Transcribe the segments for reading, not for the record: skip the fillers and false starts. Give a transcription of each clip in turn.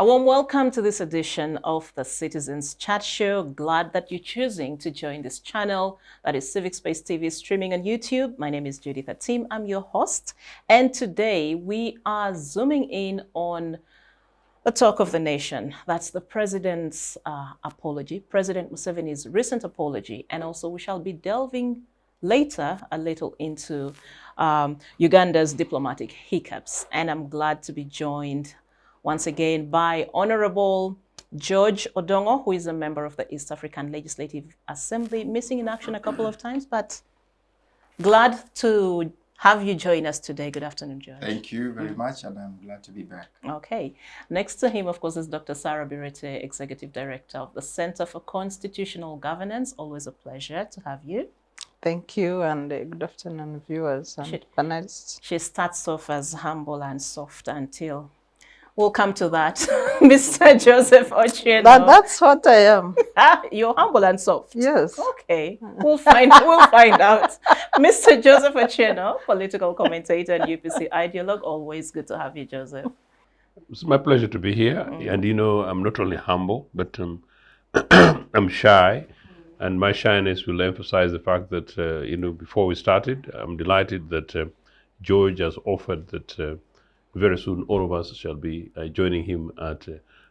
A warm welcome to this edition of the Citizens Chat Show. Glad that you're choosing to join this channel. That is Civic Space TV streaming on YouTube. My name is Judith Atim. I'm your host. And today we are zooming in on the talk of the nation. That's the president's apology, President Museveni's recent apology. And also we shall be delving later a little into Uganda's diplomatic hiccups. And I'm glad to be joined once again by Honourable George Odongo, who is a member of the East African Legislative Assembly, missing in action a couple of times, but glad to have you join us today. Good afternoon, George. Thank you very much, and I'm glad to be back. Okay. Next to him, of course, is Dr. Bireete, Executive Director of the Center for Constitutional Governance. Always a pleasure to have you. Thank you, and good afternoon, viewers and panelists. She starts off as humble and soft until... We'll come to that. Mr. Joseph Ochieno. That's what I am. You're humble and soft. Yes. Okay. We'll find out. Mr. Joseph Ochieno, political commentator and UPC Ideologue. Always good to have you, Joseph. It's my pleasure to be here. And you know, I'm not only humble, but I'm shy. And my shyness will emphasize the fact that, you know, before we started, I'm delighted that George has offered that very soon all of us shall be joining him at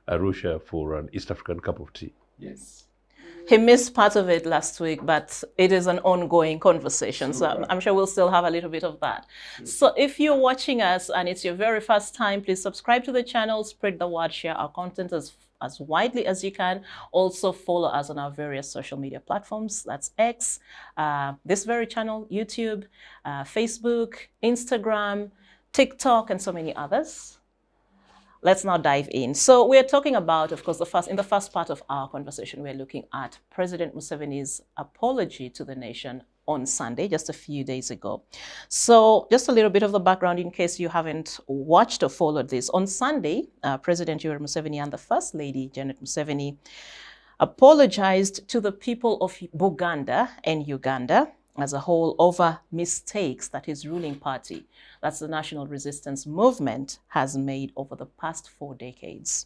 Arusha for an East African cup of tea. Yes. He missed part of it last week, but it is an ongoing conversation. So I'm sure we'll still have a little bit of that. So if you're watching us and it's your very first time, please subscribe to the channel, spread the word, share our content as widely as you can. Also follow us on our various social media platforms. That's X, this very channel, YouTube, Facebook, Instagram, TikTok, and so many others. Let's now dive in. So we're talking about, of course, in the first part of our conversation, we're looking at President Museveni's apology to the nation on Sunday, just a few days ago. So just a little bit of the background in case you haven't watched or followed this. On Sunday, President Yoweri Museveni and the First Lady, Janet Museveni, apologized to the people of Buganda and Uganda as a whole over mistakes that his ruling party, that's the National Resistance Movement, has made over the past 4 decades.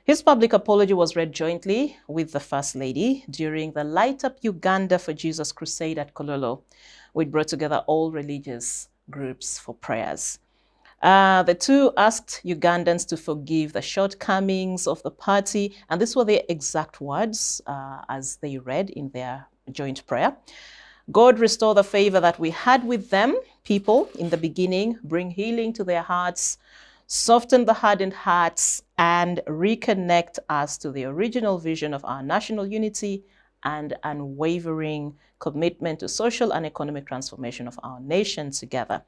His public apology was read jointly with the First Lady during the Light Up Uganda for Jesus crusade at Kololo, which brought together all religious groups for prayers. The two asked Ugandans to forgive the shortcomings of the party, and these were their exact words as they read in their joint prayer. God, restore the favor that we had with them, people, in the beginning, bring healing to their hearts, soften the hardened hearts, and reconnect us to the original vision of our national unity and unwavering commitment to social and economic transformation of our nation together.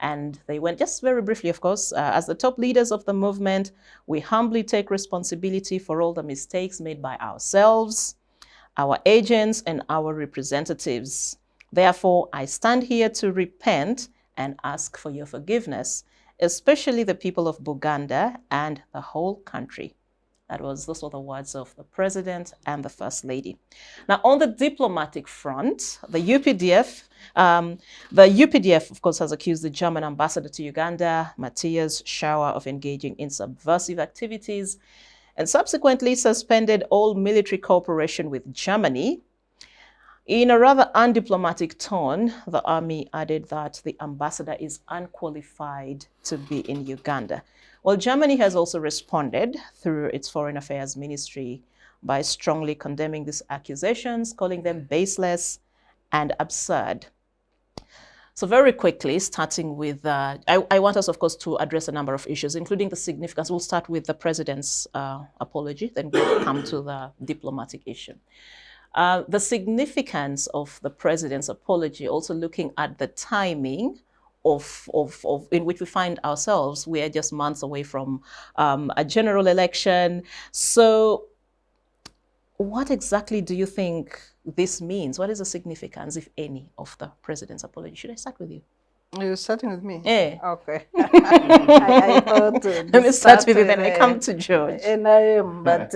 And they went, just very briefly, of course, as the top leaders of the movement, we humbly take responsibility for all the mistakes made by ourselves, our agents, and our representatives. Therefore, I stand here to repent and ask for your forgiveness, especially the people of Buganda and the whole country. Those were the words of the President and the First Lady. Now, on the diplomatic front, the UPDF, of course, has accused the German ambassador to Uganda, Matthias Schauer, of engaging in subversive activities and subsequently suspended all military cooperation with Germany. In a rather undiplomatic tone, the army added that the ambassador is unqualified to be in Uganda. Well, Germany has also responded through its Foreign Affairs Ministry by strongly condemning these accusations, calling them baseless and absurd. So very quickly, starting with, I want us, of course, to address a number of issues, including the significance. We'll start with the president's apology, then we'll come to the diplomatic issue. The significance of the president's apology, also looking at the timing of in which we find ourselves. We are just months away from a general election. So what exactly do you think this means? What is the significance, if any, of the president's apology? Should I start with you? You're starting with me? Yeah. Okay. I thought let me start with you, then I come to George. And I am, but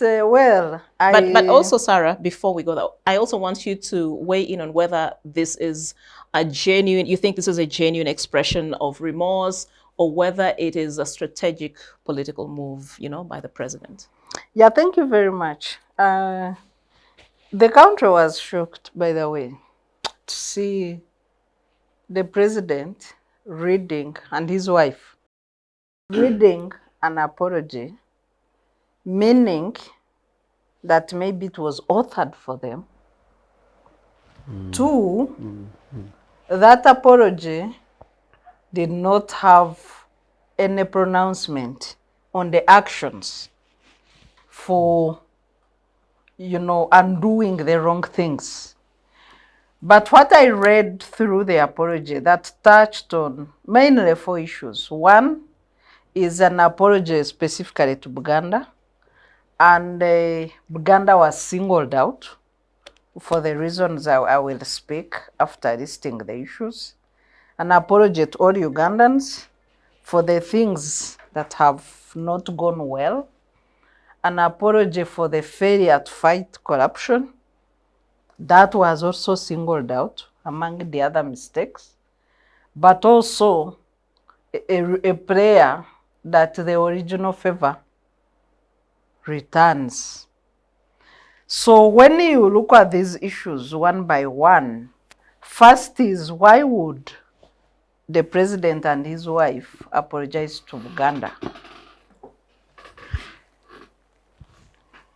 well, But also, Sarah, before we go there, I also want you to weigh in on whether this is a genuine, you think this is a genuine expression of remorse, or whether it is a strategic political move, by the president. Yeah, thank you very much. The country was shocked, by the way, to see the president reading, and his wife reading an apology, meaning that maybe it was authored for them. Two, that apology did not have any pronouncement on the actions for, undoing the wrong things. But what I read through the apology that touched on mainly 4 issues. One is an apology specifically to Buganda, and Buganda was singled out for the reasons I will speak after listing the issues. An apology to all Ugandans for the things that have not gone well. An apology for the failure to fight corruption. That was also singled out among the other mistakes. But also a prayer that the original favor returns. So when you look at these issues one by one, first is, why would the president and his wife apologize to Uganda?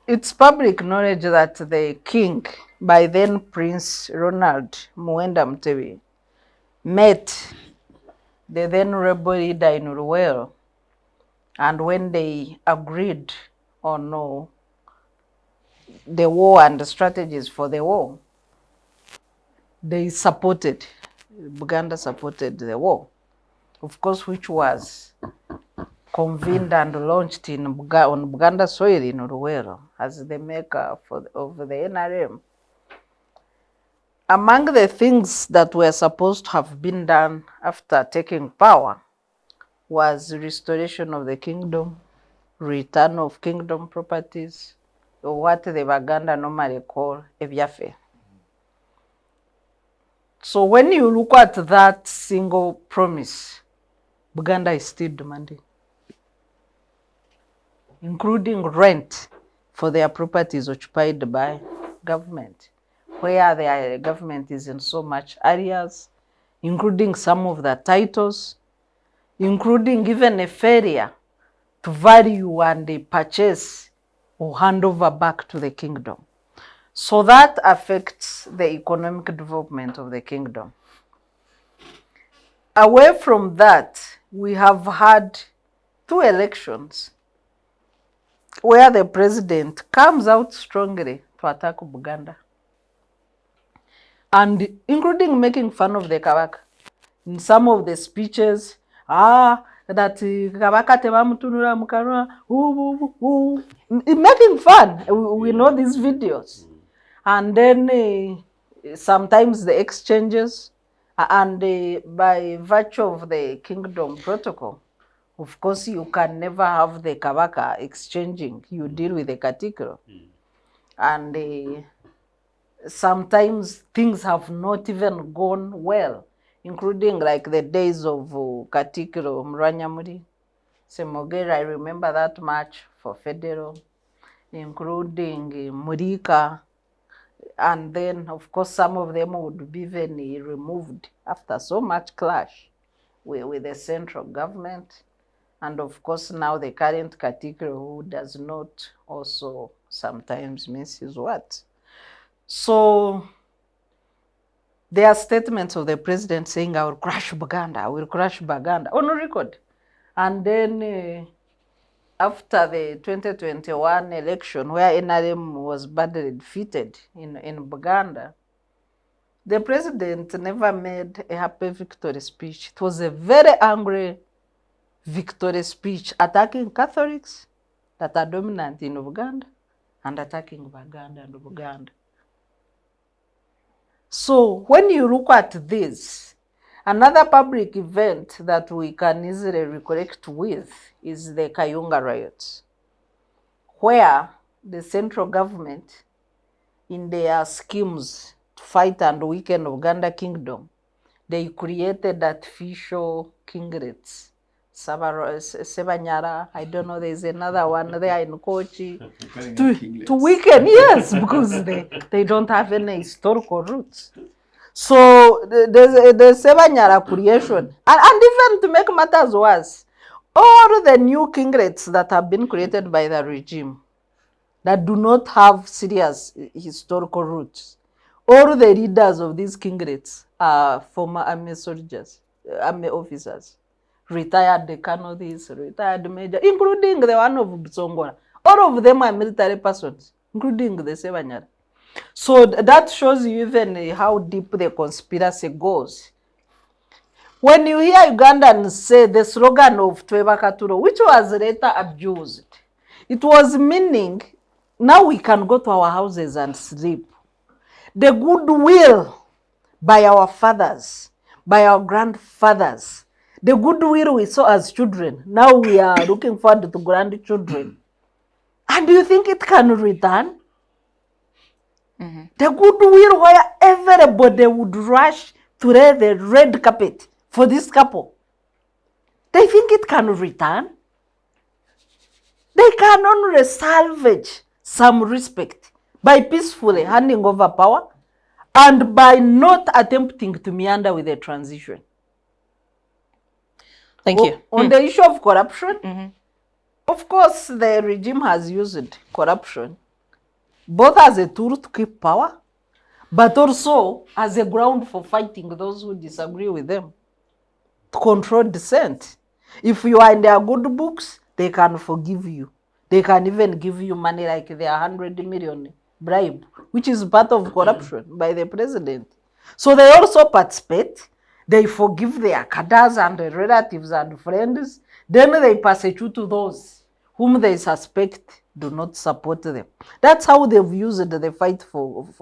It's public knowledge that the king, by then Prince Ronald Muwenda Mutebi, met the then rebel leader in Luwero, and when they agreed on the war and the strategies for the war, Buganda supported the war, of course, which was convened and launched on Buganda soil in Luwero as the maker of the NRM. Among the things that were supposed to have been done after taking power was restoration of the kingdom, return of kingdom properties, or what the Baganda normally call ebyafe. So when you look at that single promise, Buganda is still demanding, including rent for their properties occupied by government, where the government is in so much areas, including some of the titles, including even a failure to value and purchase or hand over back to the kingdom. So that affects the economic development of the kingdom. Away from that, we have had 2 elections where the president comes out strongly to attack Buganda, and including making fun of the Kabaka. In some of the speeches, that Kabaka tebamutunura mukanwa, making fun. We know these videos. And then sometimes the exchanges, and by virtue of the kingdom protocol, of course, you can never have the Kabaka exchanging. You deal with the Katikiro. And sometimes things have not even gone well, including like the days of Katikiro Mranyamuri, Semogera. I remember that much for Federal, including Murika. And then, of course, some of them would be even removed after so much clash with the central government. And of course, now the current Katikiro, who does not also sometimes miss his words. So there are statements of the president saying, I will crush Buganda, I will crush Buganda, on record. And then after the 2021 election, where NRM was badly defeated in Buganda, the president never made a happy victory speech. It was a very angry victory speech, attacking Catholics that are dominant in Uganda and attacking Baganda and Buganda. So when you look at this, another public event that we can easily recollect with is the Kayunga riots, where the central government, in their schemes to fight and weaken Uganda kingdom, they created artificial kinglets Sebanyara, I don't know, there's another one there in Kochi. Kinglets. To weaken, yes, because they don't have any historical roots. So the Sebanyara creation, and even to make matters worse, all the new kinglets that have been created by the regime that do not have serious historical roots, all the leaders of these kinglets are former army soldiers, army officers, retired colonels, retired major, including the one of Bsongora. All of them are military persons, including the Sebanyara. So that shows you even how deep the conspiracy goes. When you hear Ugandans say the slogan of Tweba Katuro, which was later abused, it was meaning now we can go to our houses and sleep. The goodwill by our fathers, by our grandfathers, the goodwill we saw as children, now we are looking forward to grandchildren. And do you think it can return? The goodwill where everybody would rush to lay the red carpet for this couple. They think it can return? They can only salvage some respect by peacefully handing over power and by not attempting to meander with a transition. Thank you. On the issue of corruption, of course, the regime has used corruption both as a tool to keep power, but also as a ground for fighting those who disagree with them, to control dissent. If you are in their good books, they can forgive you. They can even give you money like their 100 million bribe, which is part of corruption by the president. So they also participate. They forgive their cadres and their relatives and friends. Then they persecute those whom they suspect do not support them. That's how they've used the fight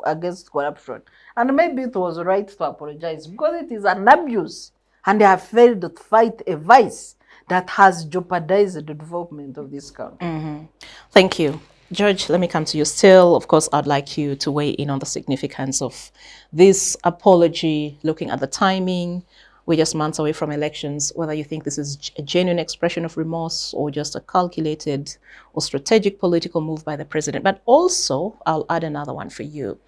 against corruption. And maybe it was right to apologize because it is an abuse and they have failed to fight a vice that has jeopardized the development of this country. Thank you. George, let me come to you still. Of course, I'd like you to weigh in on the significance of this apology, looking at the timing. We're just months away from elections, whether you think this is a genuine expression of remorse or just a calculated or strategic political move by the president. But also, I'll add another one for you.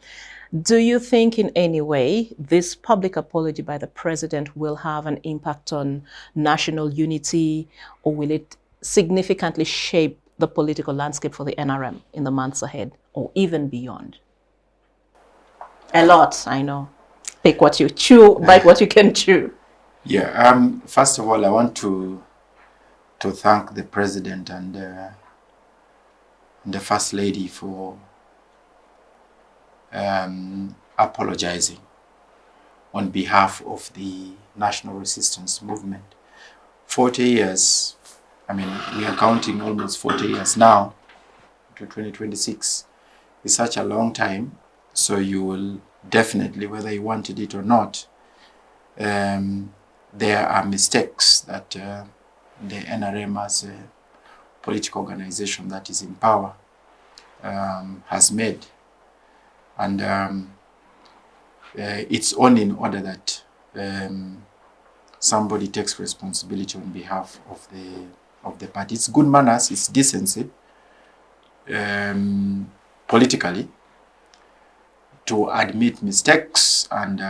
Do you think in any way this public apology by the president will have an impact on national unity, or will it significantly shape the political landscape for the NRM in the months ahead or even beyond? A lot, I know. Pick what you chew, bite what you can chew. Yeah. First of all, I want to thank the president and the first lady for apologizing on behalf of the national resistance movement. 40 years. I mean, we are counting almost 40 years now to 2026. It's such a long time. So you will definitely, whether you wanted it or not, there are mistakes that the NRM as a political organization that is in power has made. And it's only in order that somebody takes responsibility on behalf of the party. It's good manners, it's decency, politically, to admit mistakes and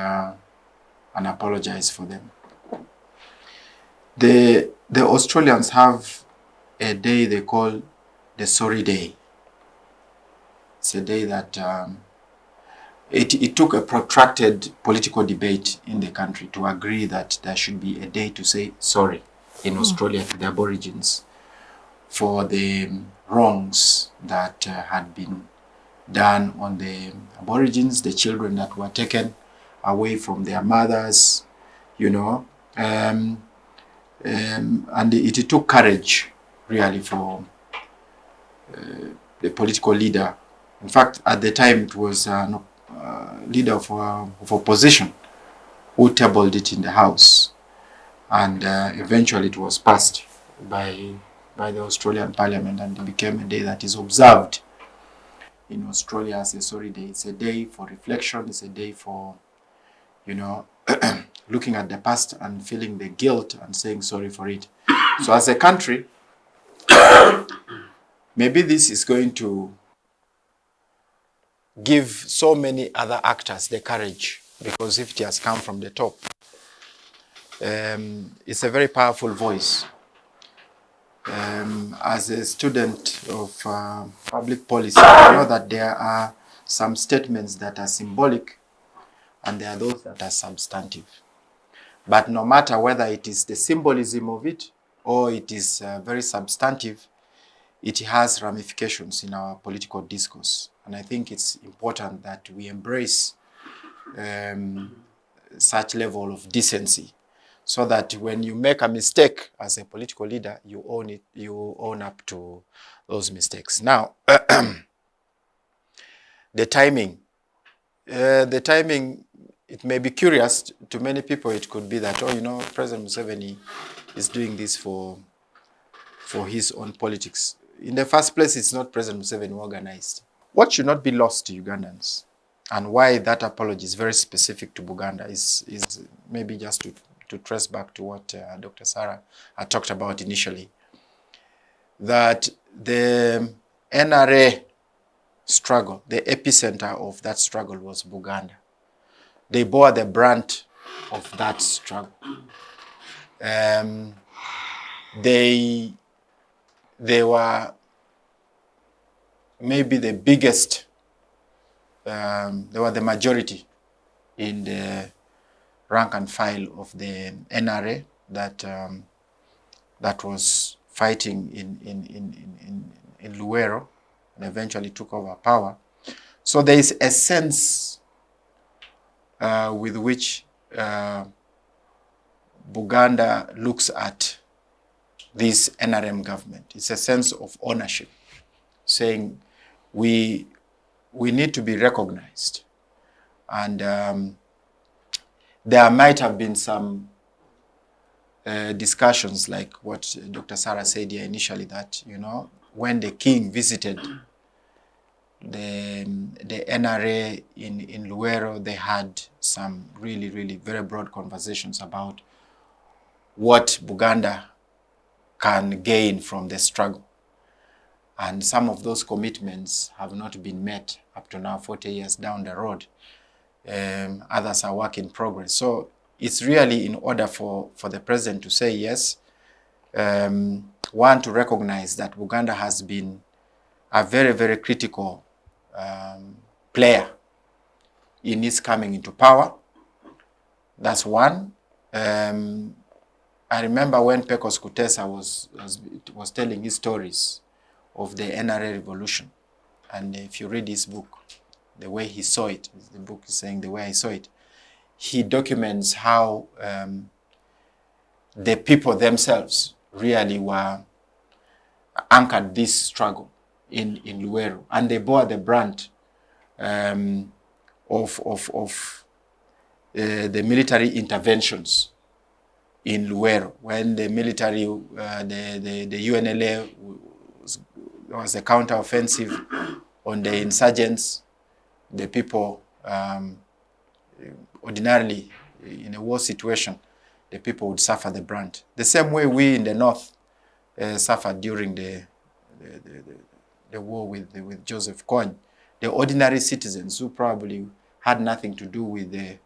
apologize for them. The Australians have a day they call the Sorry Day. It's a day that it took a protracted political debate in the country to agree that there should be a day to say sorry in Australia to the Aborigines for the wrongs that had been done on the Aborigines, the children that were taken away from their mothers, you know. And it took courage, really, for the political leader. In fact, at the time, it was a leader of opposition who tabled it in the House. And eventually it was passed by the Australian Parliament, and it became a day that is observed in Australia as a sorry day. It's a day for reflection. It's a day for, you know, looking at the past and feeling the guilt and saying sorry for it. So as a country, maybe this is going to give so many other actors the courage, because if it has come from the top, it's a very powerful voice. As a student of public policy, I know that there are some statements that are symbolic and there are those that are substantive. But no matter whether it is the symbolism of it or it is very substantive, it has ramifications in our political discourse. And I think it's important that we embrace such level of decency, so that when you make a mistake as a political leader, you own it, you own up to those mistakes. Now, the timing, it may be curious to many people. It could be that, oh, you know, President Museveni is doing this for his own politics. In the first place, it's not President Museveni who organized. What should not be lost to Ugandans, and why that apology is very specific to Buganda, is maybe just to trace back to what Dr. Sarah had talked about initially, that the NRA struggle, the epicenter of that struggle was Buganda. They bore the brunt of that struggle. They were maybe the biggest, they were the majority in the rank and file of the NRA that that was fighting in Luwero and eventually took over power. So there is a sense with which Buganda looks at this NRM government. It's a sense of ownership, saying we need to be recognized. And there might have been some discussions like what Dr. Sarah said here initially, that, you know, when the king visited the NRA in Luwero, they had some really very broad conversations about what Buganda can gain from the struggle. And some of those commitments have not been met up to now, 40 years down the road. Others are work in progress. So it's really in order for the president to say yes, one, to recognize that Buganda has been a very critical player in its coming into power. That's one. I remember when Pecos Kutesa was telling his stories of the NRA revolution. And if you read his book, the way he saw it, the book is saying the way I saw it, he documents how the people themselves really were anchored this struggle in Luwero, and they bore the brunt of the military interventions in Luwero, when the military, the UNLA was a counter-offensive on the insurgents. The people, ordinarily, in a war situation, the people would suffer the brunt. The same way we in the north suffered during the war with Joseph Kony. The ordinary citizens who probably had nothing to do with the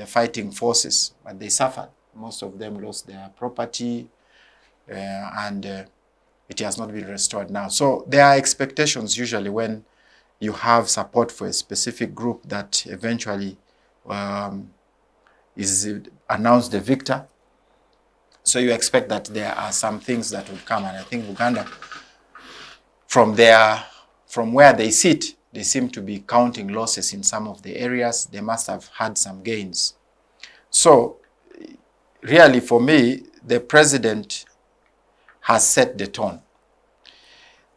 fighting forces, but they suffered. Most of them lost their property, and it has not been restored now. So there are expectations usually when you have support for a specific group that eventually is announced the victor. So you expect that there are some things that will come, and I think Uganda, from where they sit, they seem to be counting losses in some of the areas. They must have had some gains. So really, for me, the president has set the tone.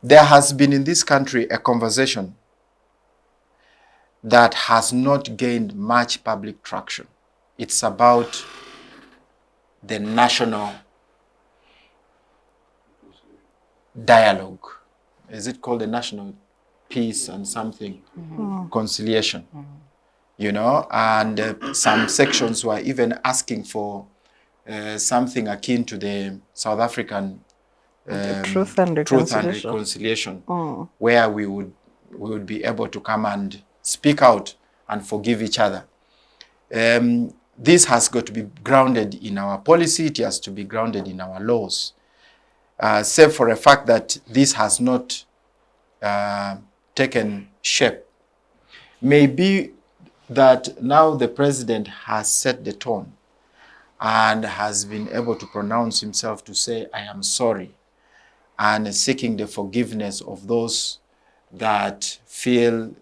There has been in this country a conversation that has not gained much public traction. It's about the national dialogue. Is it called the national peace and something? Conciliation. You know, and some sections were even asking for something akin to the South African Truth and Reconciliation, Reconciliation, where we would be able to come and speak out and forgive each other. This has got to be grounded in our policy. It has to be grounded in our laws. Save for the fact that this has not taken shape. Maybe that now the president has set the tone and has been able to pronounce himself to say, I am sorry, and seeking the forgiveness of those that feel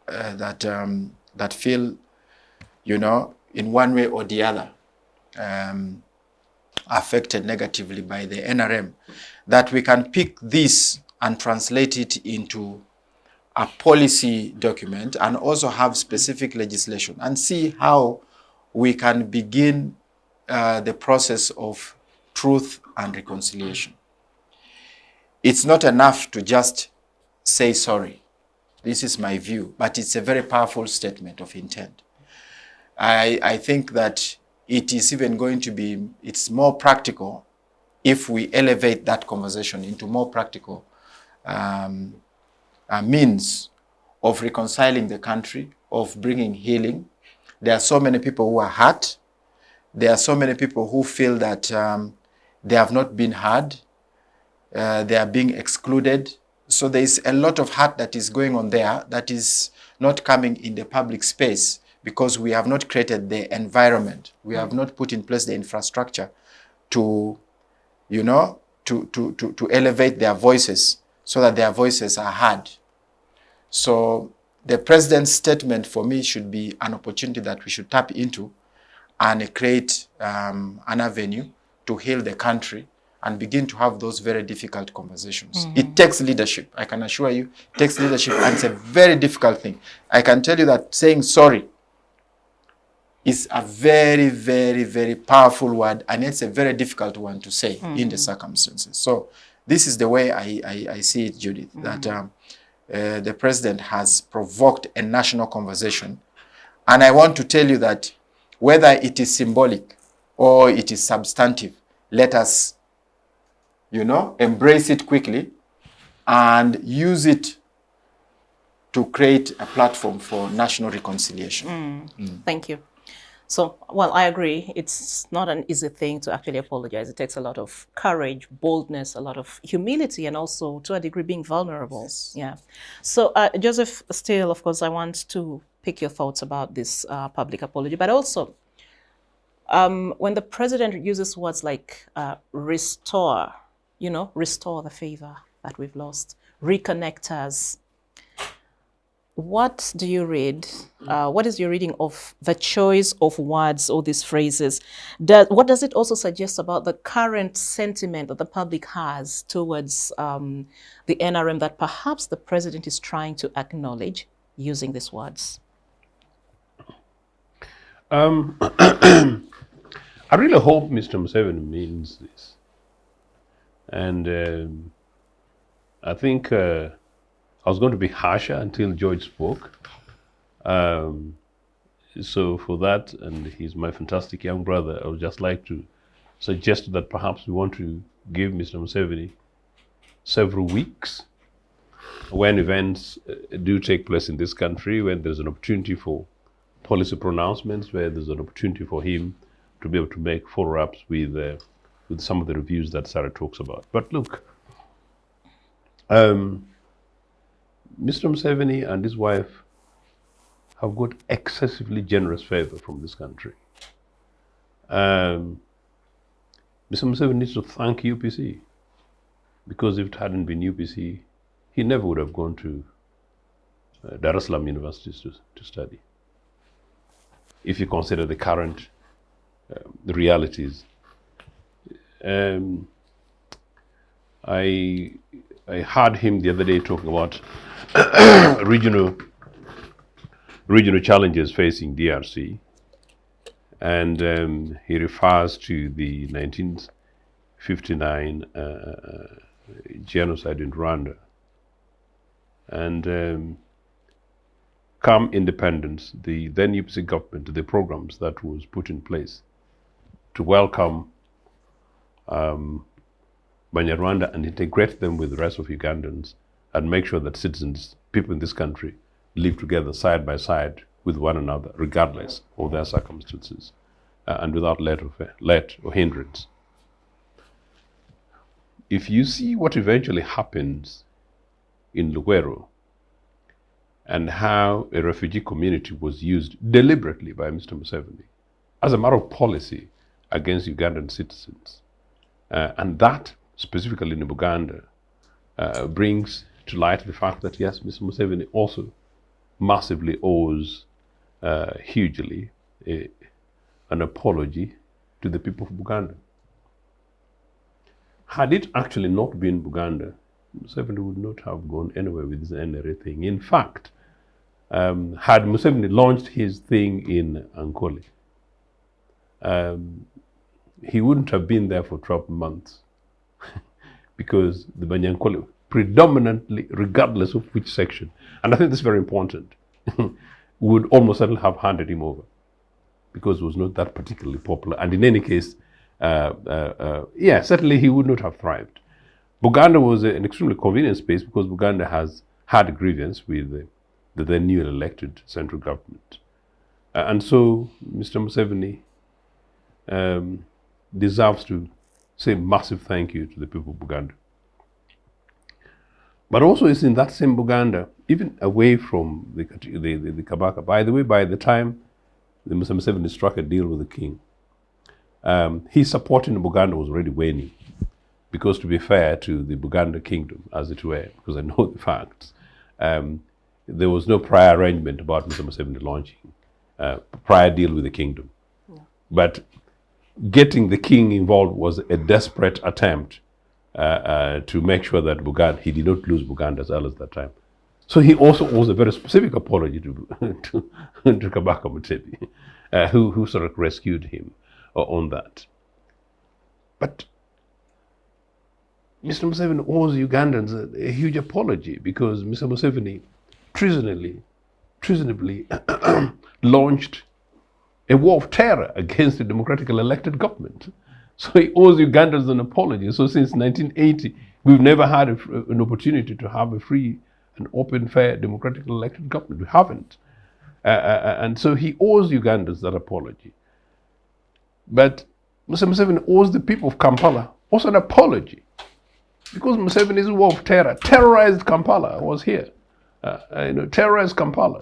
that feel, you know, in one way or the other, affected negatively by the NRM, that we can pick this and translate it into a policy document and also have specific legislation and see how we can begin the process of truth and reconciliation. It's not enough to just say sorry. This is my view, but it's a very powerful statement of intent. I think that it is even going to be, it's more practical if we elevate that conversation into more practical means of reconciling the country, of bringing healing. There are so many people who are hurt. There are so many people who feel that they have not been heard. They are being excluded. So there is a lot of hurt that is going on there that is not coming in the public space because we have not created the environment. We have not put in place the infrastructure to, you know, to elevate their voices so that their voices are heard. So the president's statement for me should be an opportunity that we should tap into and create an avenue to heal the country and begin to have those very difficult conversations. It takes leadership. I can assure you, it takes leadership, and it's a very difficult thing. I can tell you that saying sorry is a very, very, very powerful word, and it's a very difficult one to say in the circumstances. So this is the way I see it, Judith, that the president has provoked a national conversation. And I want to tell you that whether it is symbolic or it is substantive, let us, you know, embrace it quickly and use it to create a platform for national reconciliation. Thank you. So, well, I agree. It's not an easy thing to actually apologize. It takes a lot of courage, boldness, a lot of humility, and also, to a degree, being vulnerable. Yes. Yeah. So, Joseph, still, of course, I want to pick your thoughts about this public apology, but also, when the president uses words like restore, you know, restore the favor that we've lost, reconnect us, what do you read? What is your reading of the choice of words or these phrases? What does it also suggest about the current sentiment that the public has towards the NRM that perhaps the president is trying to acknowledge using these words? I really hope Mr. Museveni means this. And I think I was going to be harsher until George spoke. So for that, and he's my fantastic young brother, I would just like to suggest that perhaps we want to give Mr. Museveni several weeks when events do take place in this country, when there's an opportunity for policy pronouncements, where there's an opportunity for him to be able to make follow-ups with some of the reviews that Sarah talks about. But look, Mr. Museveni and his wife have got excessively generous favor from this country. Mr. Museveni needs to thank UPC, because if it hadn't been UPC, he never would have gone to Dar es Salaam universities to study. If you consider the current the realities. I heard him the other day talking about regional challenges facing DRC, and he refers to the 1959 genocide in Rwanda. And come independence, the then UPC government, the programs that was put in place to welcome Banyarwanda and integrate them with the rest of Ugandans and make sure that citizens, people in this country, live together side by side with one another, regardless of their circumstances, and without let or hindrance. If you see what eventually happens in Luwero and how a refugee community was used deliberately by Mr. Museveni as a matter of policy against Ugandan citizens, and that specifically in Uganda brings to light the fact that yes, Mr. Museveni also massively owes hugely an apology to the people of Uganda. Had it actually not been Uganda, Museveni would not have gone anywhere with this NRA thing. In fact, had Museveni launched his thing in Ankole, he wouldn't have been there for 12 months because the Banyankole, predominantly, regardless of which section, and I think this is very important, would almost certainly have handed him over because it was not that particularly popular. And in any case, yeah, certainly he would not have thrived. Buganda was an extremely convenient space because Buganda has had a grievance with the then newly elected central government. And so Mr. Museveni deserves to say massive thank you to the people of Buganda. But also it's in that same Buganda, even away from the Kabaka. By the way, by the time Mr. Museveni struck a deal with the king, his support in Buganda was already waning. Because to be fair to the Buganda kingdom, as it were, because I know the facts, there was no prior arrangement about Mr. Museveni launching a prior deal with the kingdom. Yeah. But getting the king involved was a desperate attempt to make sure that Buganda, he did not lose Buganda as well as that time. So he also owes a very specific apology to Kabaka Mutebi, who sort of rescued him on that. But Mr. Museveni owes Ugandans a huge apology because Mr. Museveni treasonably launched a war of terror against the democratically elected government. So he owes Ugandans an apology. So since 1980, we've never had an opportunity to have a free and open, fair, democratically elected government. We haven't. And so he owes Ugandans that apology. But Mr. Museveni owes the people of Kampala also an apology. Because Museveni's war of terror terrorized Kampala. I was here. Terrorized Kampala.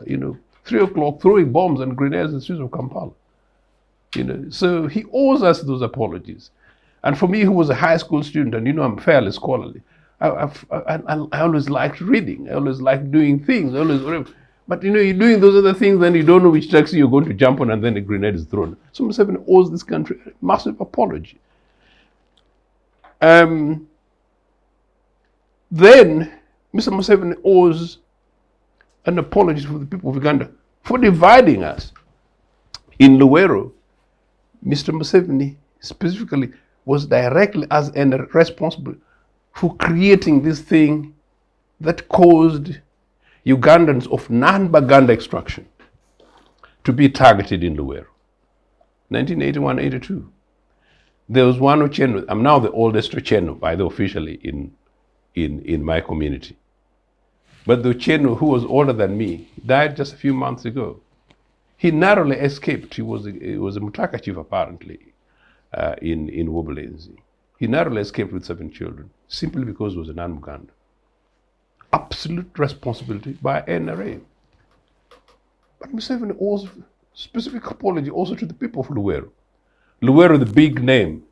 3 o'clock, throwing bombs and grenades in the streets of Kampala. So he owes us those apologies. And for me, who was a high school student, and I'm fairly scholarly, I always liked reading. I always liked doing things. But you're doing those other things, then you don't know which taxi you're going to jump on, and then a grenade is thrown. So Museveni owes this country a massive apology. Then Mr. Museveni owes an apology for the people of Uganda for dividing us. In Luwero, Mr. Museveni specifically was directly responsible for creating this thing that caused Ugandans of non-Baganda extraction to be targeted in Luwero. 1981-82. There was one Ochieno. I'm now the oldest Ochieno, by the officially in my community. But the Ochieno, who was older than me, died just a few months ago. He narrowly escaped. He was a Mutaka chief, apparently, in Wobulenzi. He narrowly escaped with 7 children, simply because he was a non-Muganda. Absolute responsibility by NRA. But Museveni owes specific apology also to the people of Luwero. Luwero, the big name.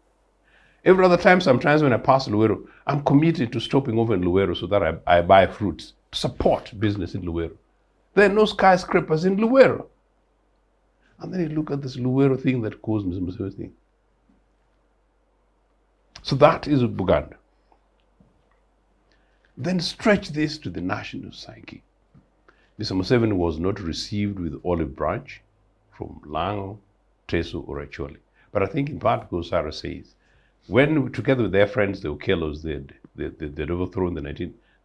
Every other time, sometimes when I pass Luwero, I'm committed to stopping over in Luwero so that I buy fruits, support business in Luwero. There are no skyscrapers in Luwero. And then you look at this Luwero thing that caused Mr. Museveni thing. So that is Buganda. Then stretch this to the national psyche. Mr. Museveni was not received with olive branch from Lango, Teso, or Acholi. But I think in part because Sarah says, when together with their friends, the Okelos, they'd overthrown the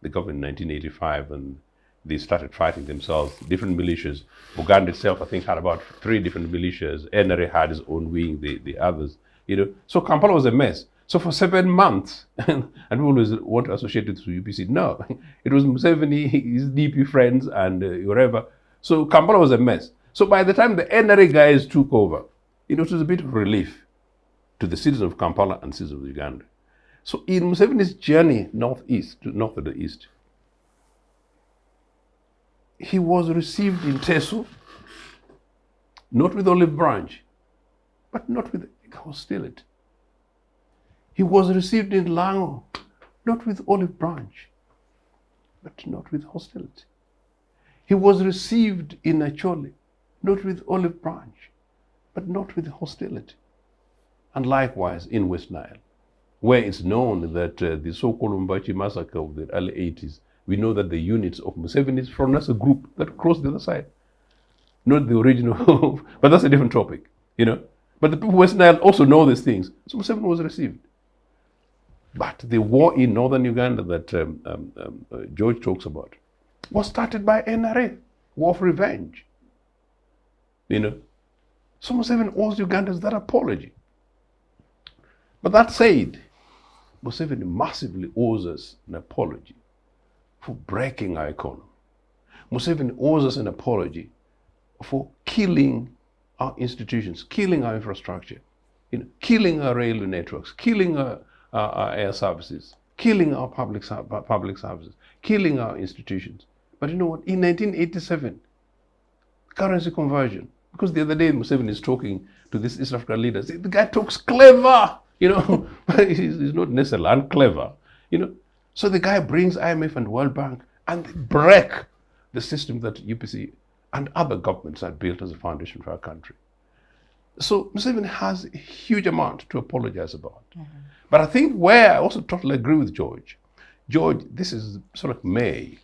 government in 1985 and they started fighting themselves, different militias. Buganda itself, I think, had about 3 different militias. NRA had its own wing, the others So Kampala was a mess. So for 7 months, and we always want to associate it with UPC. No, it was Museveni, his DP friends, and wherever. So Kampala was a mess. So by the time the NRA guys took over, it was a bit of relief to the citizens of Kampala and citizens of Uganda. So in Museveni's journey north of the east, he was received in Teso, not with olive branch, but not with hostility. He was received in Lango, not with olive branch, but not with hostility. He was received in Acholi, not with olive branch, but not with hostility. And likewise in West Nile, where it's known that the so-called Umbachi massacre of the early 80s, we know that the units of Museveni's from as a group that crossed the other side. Not the original, but that's a different topic, But the people of West Nile also know these things. So Museveni was received. But the war in northern Uganda that George talks about was started by NRA, war of revenge. So Museveni owes Ugandans that apology. But that said, Museveni massively owes us an apology for breaking our economy. Museveni owes us an apology for killing our institutions, killing our infrastructure, killing our railway networks, killing our air services, killing our public services, killing our institutions. But you know what? In 1987, currency conversion, because the other day Museveni is talking to this East African leaders, the guy talks clever, he's not necessarily unclever, So the guy brings IMF and World Bank and they break the system that UPC and other governments had built as a foundation for our country. So Museveni has a huge amount to apologize about. Mm-hmm. But I think where I also totally agree with George, this is sort of May.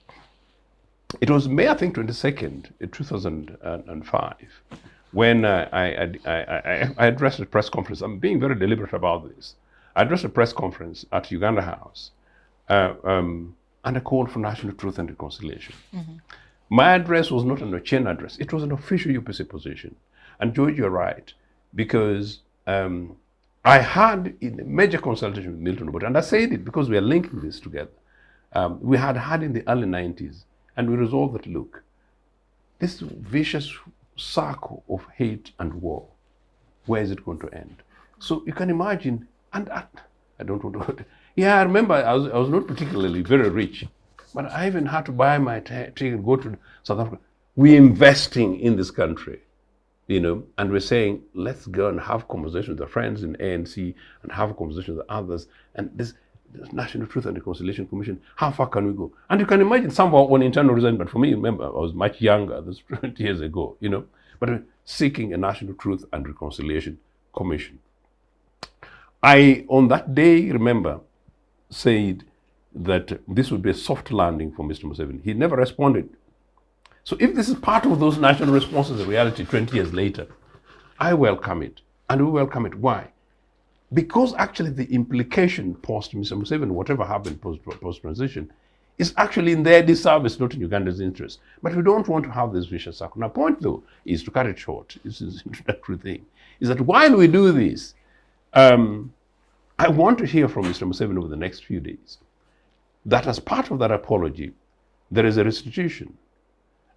It was May, I think, 22nd, 2005, when I addressed a press conference. I'm being very deliberate about this. I addressed a press conference at Uganda House and I called for national truth and reconciliation. Mm-hmm. My address was not an Ochieno address. It was an official UPC position. And George, you're right, because I had in a major consultation with Milton Obote, and I said it because we are linking this together. We had in the early 90s, and we resolved that, look, this vicious circle of hate and war, where is it going to end? So you can imagine, and I don't want to, I remember I was not particularly very rich, but I even had to buy my ticket and go to South Africa. We're investing in this country, and we're saying, let's go and have conversations with our friends in ANC and have a conversation with others. And this National Truth and Reconciliation Commission, how far can we go? And you can imagine some of our own internal resentment. For me, remember, I was much younger, this 20 years ago, but seeking a National Truth and Reconciliation Commission. I, on that day, remember, said that this would be a soft landing for Mr. Museveni. He never responded. So if this is part of those national responses in reality 20 years later, I welcome it. And we welcome it. Why? Because actually the implication post Mr. Museveni, whatever happened post-transition, is actually in their disservice, not in Uganda's interest. But we don't want to have this vicious circle. My point, though, is to cut it short. This is an introductory thing. Is that while we do this, I want to hear from Mr. Museveni over the next few days that as part of that apology, there is a restitution,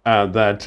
that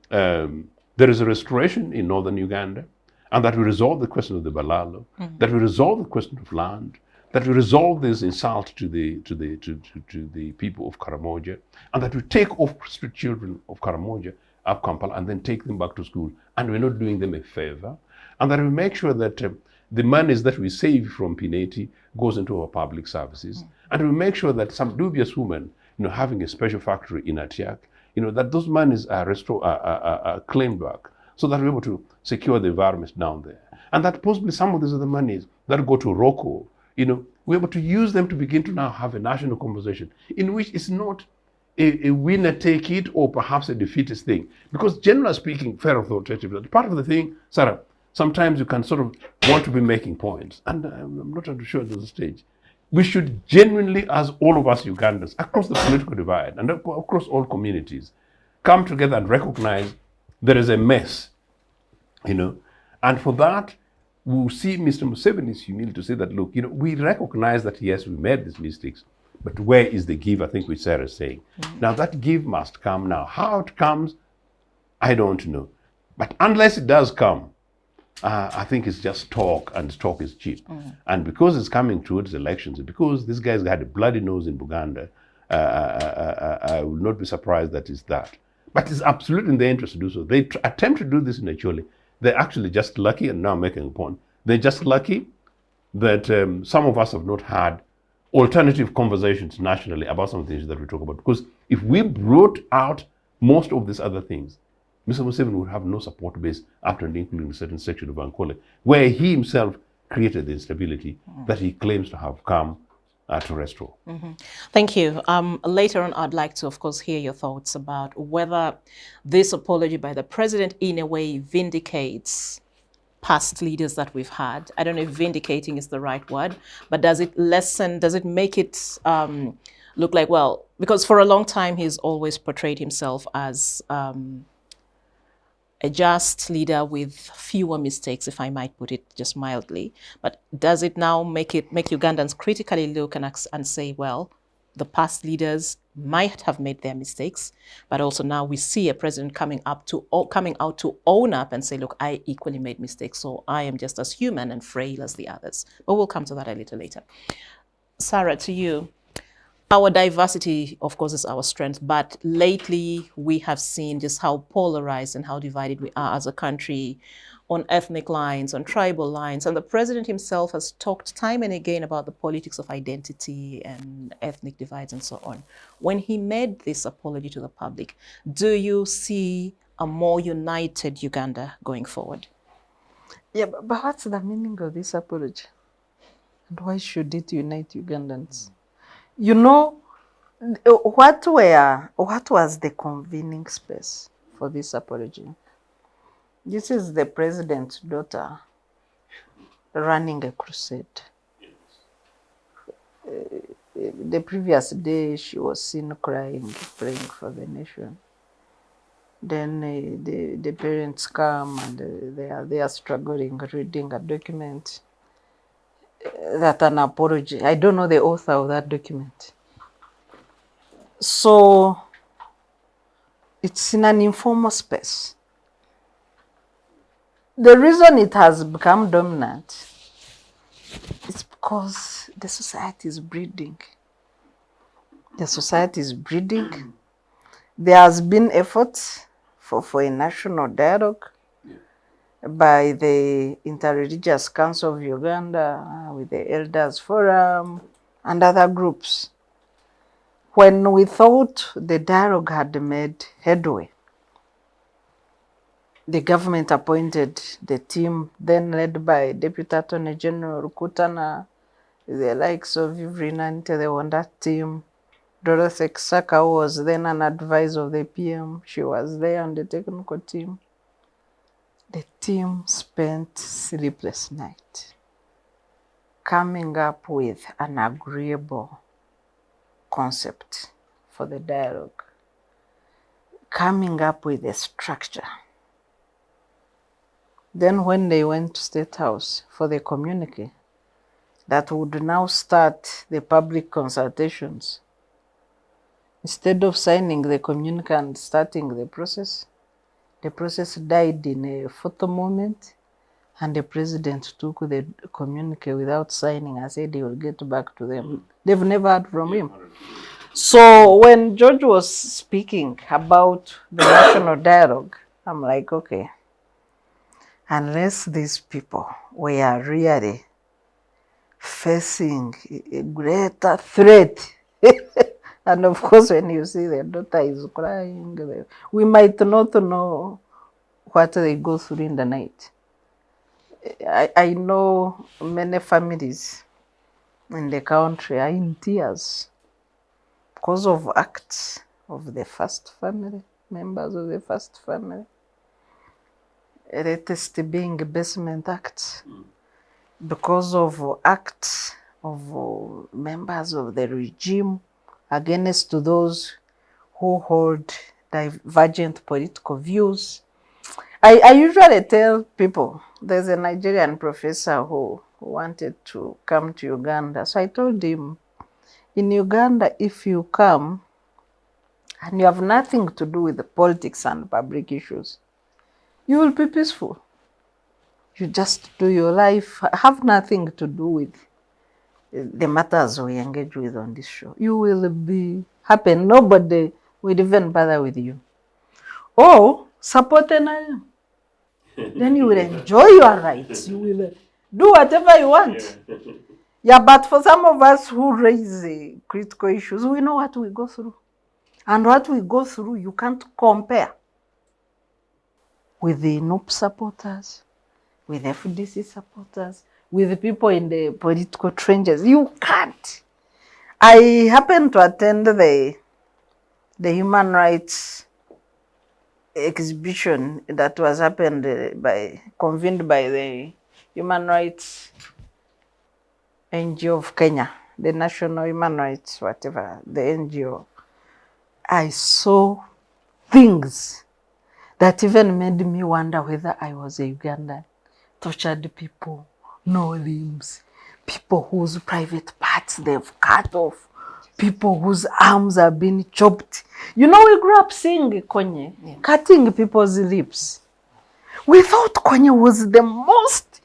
there is a restoration in northern Uganda, and that we resolve the question of the Balalo, that we resolve the question of land, that we resolve this insult to the people of Karamoja, and that we take off street children of Karamoja up Kampala and then take them back to school, and we're not doing them a favor, and that we make sure that the monies that we save from Bireete goes into our public services, and we make sure that some dubious woman, having a special factory in Atiak, that those monies are claimed back, so that we're able to secure the environment down there. And that possibly some of these other monies that go to ROCO, we're able to use them to begin to now have a national conversation in which it's not a winner take it or perhaps a defeatist thing. Because generally speaking, fair authoritative, part of the thing, Sarah, sometimes you can sort of want to be making points. And I'm not sure there's a stage. We should genuinely, as all of us Ugandans, across the political divide and across all communities, come together and recognize there is a mess, and for that, we'll see Mr. Museveni's humility to say that, look, we recognize that, yes, we made these mistakes, but where is the give, I think, which Sarah is saying. Now, that give must come now. How it comes, I don't know. But unless it does come, I think it's just talk, and talk is cheap. And because it's coming towards elections, because this guy's had a bloody nose in Uganda, I will not be surprised that it's that. But it's absolutely in their interest to do so. They attempt to do this naturally. They're actually just lucky, and now I'm making a point, they're just lucky that some of us have not had alternative conversations nationally about some of the things that we talk about. Because if we brought out most of these other things, Mr. Museveni would have no support base after including a certain section of Ankole, where he himself created the instability that he claims to have come to restore. Thank you. Later on, I'd like to, of course, hear your thoughts about whether this apology by the president in a way vindicates past leaders that we've had. I don't know if vindicating is the right word, but does it lessen, does it make it look like, well, because for a long time he's always portrayed himself as a just leader with fewer mistakes, if I might put it just mildly. But does it now make Ugandans critically look and say, well, the past leaders might have made their mistakes, but also now we see a president coming out to own up and say, look, I equally made mistakes, so I am just as human and frail as the others. But we'll come to that a little later. Sarah, to you. Our diversity, of course, is our strength, but lately we have seen just how polarized and how divided we are as a country on ethnic lines, on tribal lines, and the president himself has talked time and again about the politics of identity and ethnic divides and so on. When he made this apology to the public, do you see a more united Uganda going forward? Yeah, but what's the meaning of this apology? And why should it unite Ugandans? You know, what was the convening space for this apology? This is the president's daughter running a crusade. The previous day, she was seen crying, praying for the nation. Then the parents come and they are struggling, reading a document that an apology. I don't know the author of that document. So it's in an informal space. The reason it has become dominant is because the society is breeding. The society is breeding. There has been efforts for a national dialogue by the Interreligious Council of Uganda, with the Elders Forum, and other groups. When we thought the dialogue had made headway, the government appointed the team, then led by Deputy Attorney General Kutana, the likes of Ivrinante, they were on that team. Dorothy Kisaka was then an advisor of the PM. She was there on the technical team. The team spent sleepless night coming up with an agreeable concept for the dialogue, coming up with a structure. Then when they went to State House for the communique that would now start the public consultations, instead of signing the communique and starting the process died in a photo moment, and the president took the communique without signing and said he will get back to them. They've never heard from him. So when George was speaking about the national dialogue, I'm like, okay, unless these people were really facing a greater threat, and of course, when you see the daughter is crying, we might not know what they go through in the night. I know many families in the country are in tears because of acts of the first family, members of the first family. Latest being basement acts, because of acts of members of the regime against those who hold divergent political views. I usually tell people, there's a Nigerian professor who wanted to come to Uganda. So I told him, in Uganda, if you come and you have nothing to do with the politics and public issues, you will be peaceful. You just do your life, have nothing to do with the matters we engage with on this show. You will be happy. Nobody will even bother with you. Or support NRM. Then you will enjoy your rights. You will do whatever you want. Yeah, but for some of us who raise critical issues, we know what we go through. And what we go through, you can't compare with the NUP supporters, with FDC supporters, with the people in the political trenches. You can't. I happened to attend the human rights exhibition that was convened by the Human Rights NGO of Kenya, the National Human Rights, whatever, the NGO. I saw things that even made me wonder whether I was a Ugandan. Tortured people, no limbs, people whose private parts they've cut off, people whose arms have been chopped. You know, we grew up seeing Konye cutting people's lips. We thought Konye was the most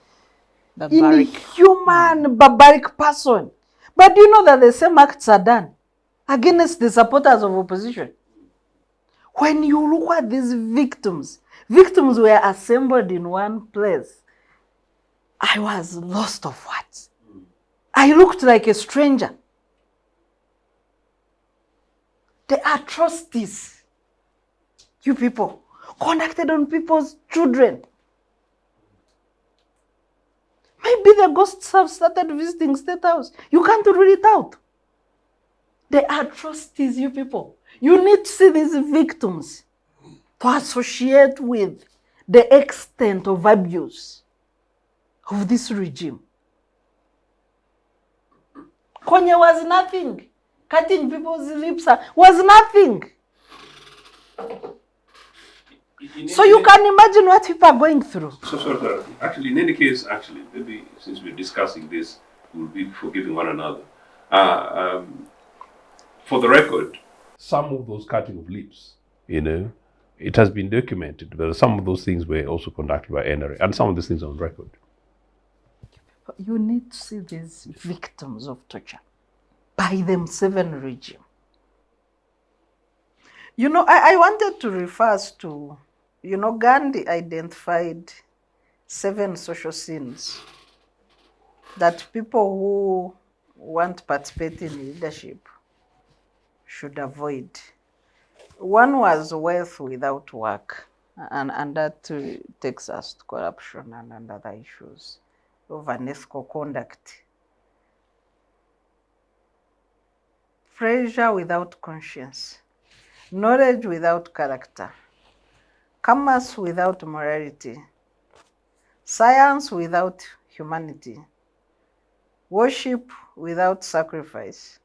inhuman, barbaric person. But do you know that the same acts are done against the supporters of opposition? When you look at these victims were assembled in one place. I was lost of words. I looked like a stranger. The atrocities, you people, conducted on people's children. Maybe the ghosts have started visiting State House. You can't rule it out. The atrocities, you people. You need to see these victims to associate with the extent of abuse of this regime. Konye was nothing. Cutting people's lips was nothing. So you can imagine what people are going through. So actually, in any case, maybe since we're discussing this, we'll be forgiving one another. For the record, some of those cutting of lips, it has been documented, but some of those things were also conducted by NRA, and some of these things are on record. You need to see these victims of torture by the Museveni regime. I wanted to refer us to, Gandhi identified 7 social sins that people who want to participate in leadership should avoid. One was wealth without work, and that takes us to corruption and other issues of unethical conduct. Pleasure without conscience, knowledge without character, commerce without morality, science without humanity, worship without sacrifice,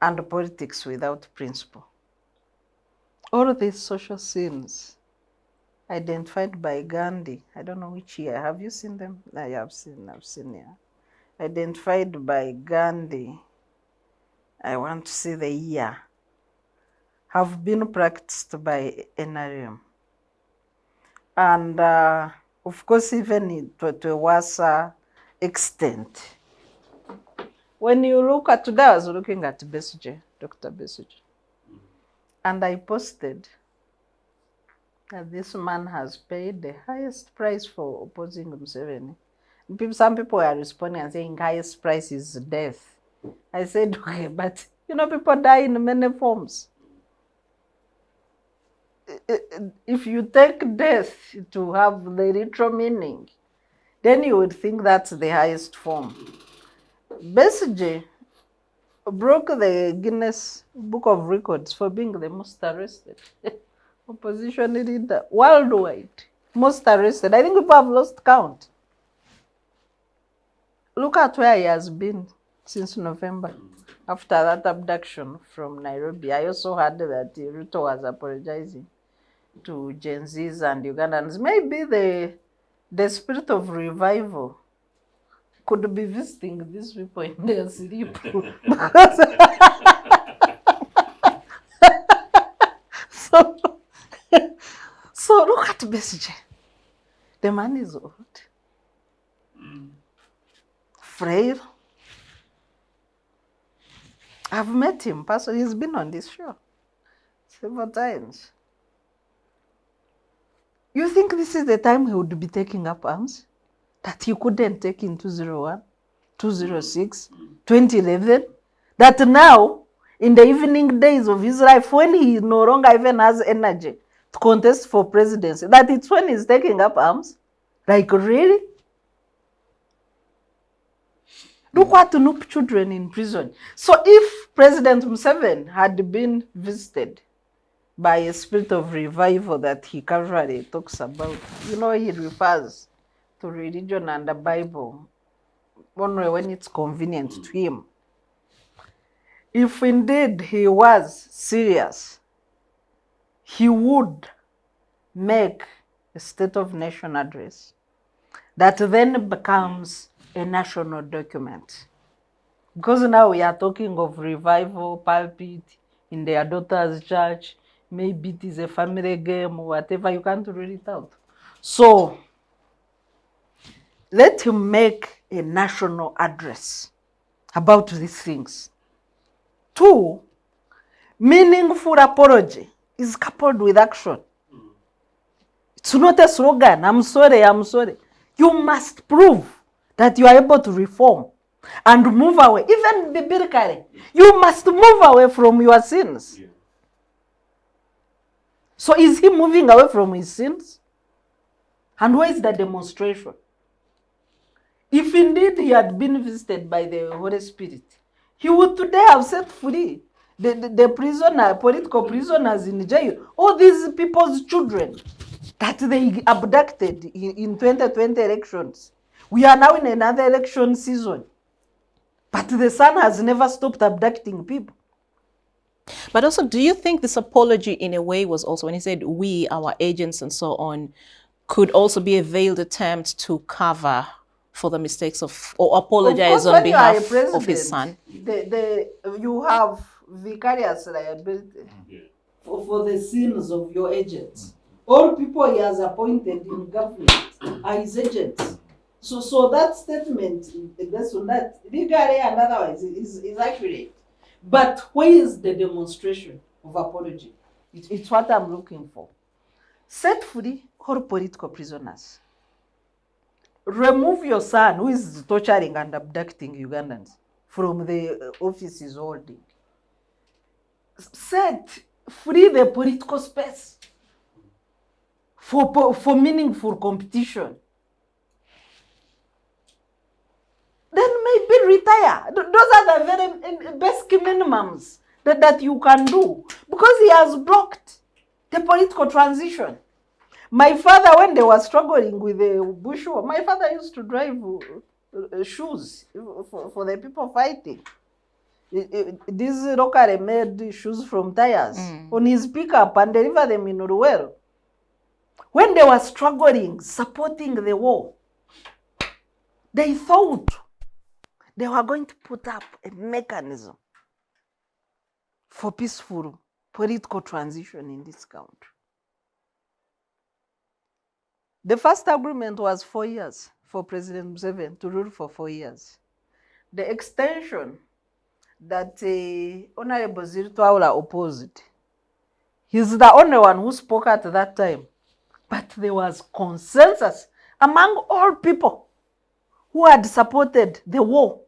and politics without principle. All of these social sins identified by Gandhi, I don't know which year, have you seen them? I have seen, yeah. Identified by Gandhi, I want to see the year, have been practiced by NRM. And of course, even to a worse extent. When you look at, today I was looking at Besigye, Dr. Besigye, and I posted that this man has paid the highest price for opposing Museveni. Some people are responding and saying highest price is death. I said, okay, but people die in many forms. If you take death to have the literal meaning, then you would think that's the highest form. Besigye broke the Guinness Book of Records for being the most arrested opposition leader worldwide. Most arrested. I think people have lost count. Look at where he has been since November, after that abduction from Nairobi. I also heard that Ruto was apologizing. to Gen Zs and Ugandans. Maybe the spirit of revival could be visiting these people in their sleep. Because so, so look at Besige. The man is old, frail. I've met him personally. He's been on this show several times. You think this is the time he would be taking up arms that he couldn't take in 201, 206, 2011? That now, in the evening days of his life, when he no longer even has energy to contest for presidency, that it's when he's taking up arms? Like, really? Look what Nup children in prison. So if President Museveni had been visited by a spirit of revival that he casually talks about, you know, he refers to religion and the Bible only when it's convenient to him. If indeed he was serious, he would make a State of Nation address that then becomes a national document. Because now we are talking of revival, pulpit, in their daughter's church, maybe it is a family game or whatever, you can't read it out. So, let him make a national address about these things. 2, meaningful apology is coupled with action. It's not a slogan, I'm sorry, I'm sorry. You must prove that you are able to reform and move away. Even biblically, you must move away from your sins. Yeah. So is he moving away from his sins? And where is the demonstration? If indeed he had been visited by the Holy Spirit, he would today have set free the prisoner, political prisoners in jail, all these people's children that they abducted in 2020 elections. We are now in another election season. But the sun has never stopped abducting people. But also, do you think this apology in a way was also, when he said we, our agents and so on, could also be a veiled attempt to cover for the mistakes of, or apologize on behalf of his son? You have vicarious liability for the sins of your agents. All people he has appointed in government are his agents. So that statement, based on that, legally and otherwise, is accurate. But where is the demonstration of apology? It's what I'm looking for. Set free all political prisoners. Remove your son, who is torturing and abducting Ugandans, from the office he's holding. Set free the political space for meaningful competition. Then maybe retire. Those are the very basic minimums that you can do. Because he has blocked the political transition. My father, when they were struggling with the bush war, my father used to drive shoes for the people fighting. These locally made shoes from tires on his pickup and deliver them in Ruel. When they were struggling, supporting the war, they thought they were going to put up a mechanism for peaceful political transition in this country. The first agreement was 4 years for President Museveni to rule for 4 years. The extension that Honourable EALA opposed, he's the only one who spoke at that time. But there was consensus among all people who had supported the war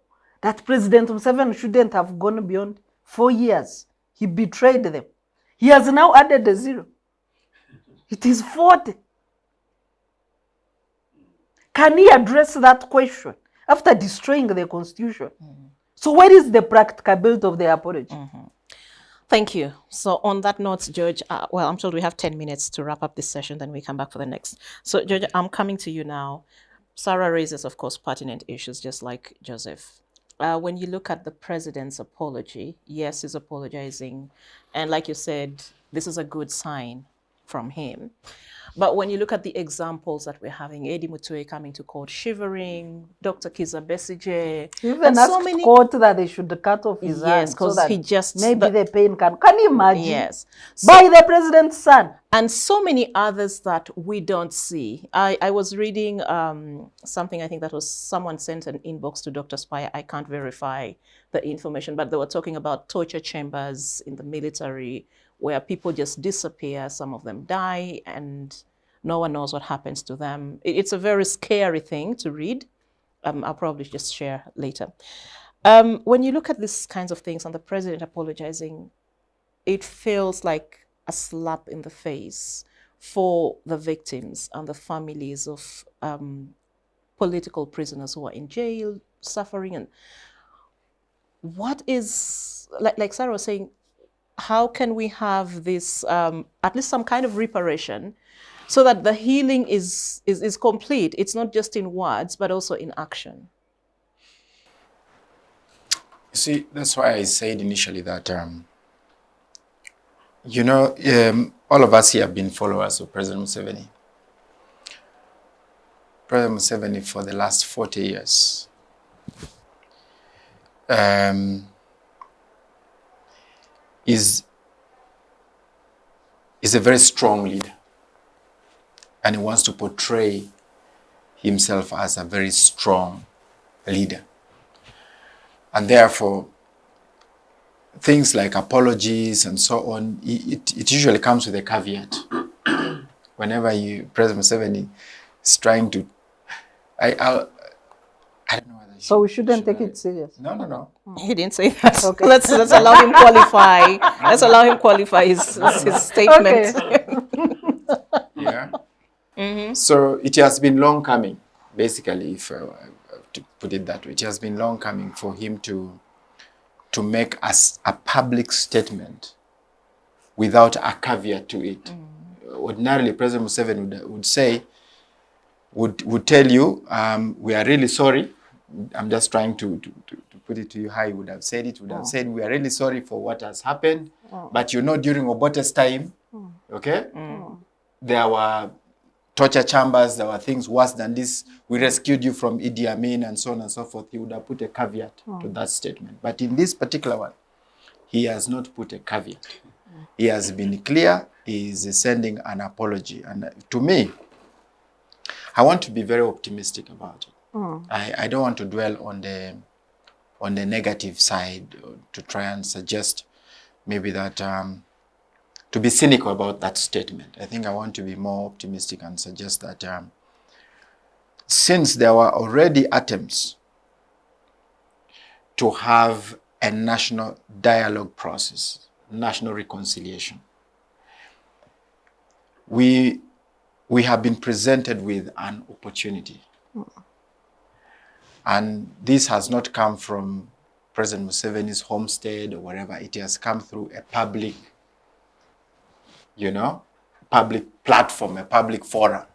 that President Museveni shouldn't have gone beyond 4 years. He betrayed them. He has now added a 0. It is 40. Can he address that question after destroying the constitution? So where is the practicability of the apology? Thank you. So on that note, George, well, I'm sure we have 10 minutes to wrap up this session, then we come back for the next. So George, I'm coming to you now. Sarah raises, of course, pertinent issues, just like Joseph. When you look at the president's apology, yes, he's apologizing. And like you said, this is a good sign from him. But when you look at the examples that we're having, Eddie Mutue coming to court shivering, Dr. Kiza Besigye, Even and asked so many. court that they should cut off his Yes, hand so 'cause that he just- maybe the pain can you imagine? Yes. By the president's son. And so many others that we don't see. I was reading something, I think that was someone sent an inbox to Dr. Spire. I can't verify the information, but they were talking about torture chambers in the military where people just disappear, some of them die, and no one knows what happens to them. It's a very scary thing to read. I'll probably just share later. When you look at these kinds of things and the president apologizing, it feels like a slap in the face for the victims and the families of political prisoners who are in jail, suffering. And what is, like Sarah was saying, how can we have this, at least some kind of reparation, so that the healing is complete? It's not just in words, but also in action. You see, that's why I said initially that, all of us here have been followers of President Museveni. President Museveni for the last 40 years. Is a very strong leader, and he wants to portray himself as a very strong leader. And therefore, things like apologies and so on, it usually comes with a caveat. Whenever President Museveni is trying to, I don't know whether So we shouldn't take it serious. No. He didn't say that. Okay. Let's allow him qualify. Let's allow him qualify his statement. Okay. Yeah. Mm-hmm. So it has been long coming, basically, if I have to put it that way. It has been long coming for him to make a public statement without a caveat to it. Ordinarily, President Museveni would tell you, we are really sorry. I'm just trying to put it to you how he would have said it. Would have said, we are really sorry for what has happened. But during Obote's time, okay, there were torture chambers, there were things worse than this. We rescued you from Idi Amin and so on and so forth. He would have put a caveat to that statement. But in this particular one, he has not put a caveat. He has been clear. He is sending an apology. And to me, I want to be very optimistic about it. I don't want to dwell on the negative side to try and suggest maybe that to be cynical about that statement. I think I want to be more optimistic and suggest that since there were already attempts to have a national dialogue process, national reconciliation, we have been presented with an opportunity. And this has not come from President Museveni's homestead or wherever. It has come through a public, public platform, a public forum.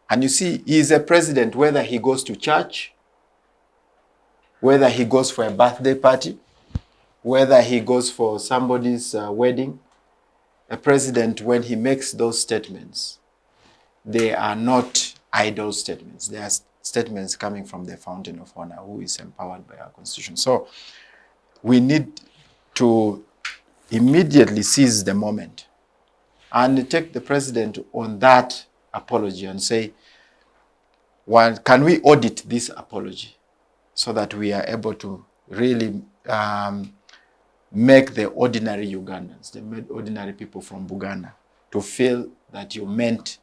And you see, he is a president, whether he goes to church, whether he goes for a birthday party, whether he goes for somebody's wedding. A president, when he makes those statements, they are not idle statements. They are statements coming from the fountain of honor, who is empowered by our constitution. So we need to immediately seize the moment and take the president on that apology and say, well, can we audit this apology so that we are able to really make the ordinary Ugandans, the ordinary people from Buganda, to feel that you meant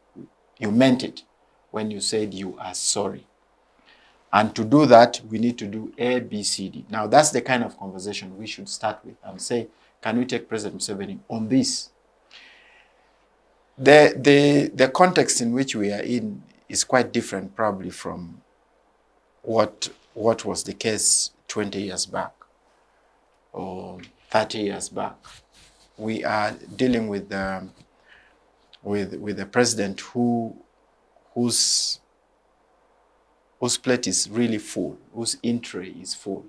it when you said you are sorry. And to do that, we need to do A, B, C, D. Now, that's the kind of conversation we should start with and say, can we take President Museveni on this? The context in which we are in is quite different probably from what was the case 20 years back or 30 years back. We are dealing with a president whose plate is really full, whose in tray is full.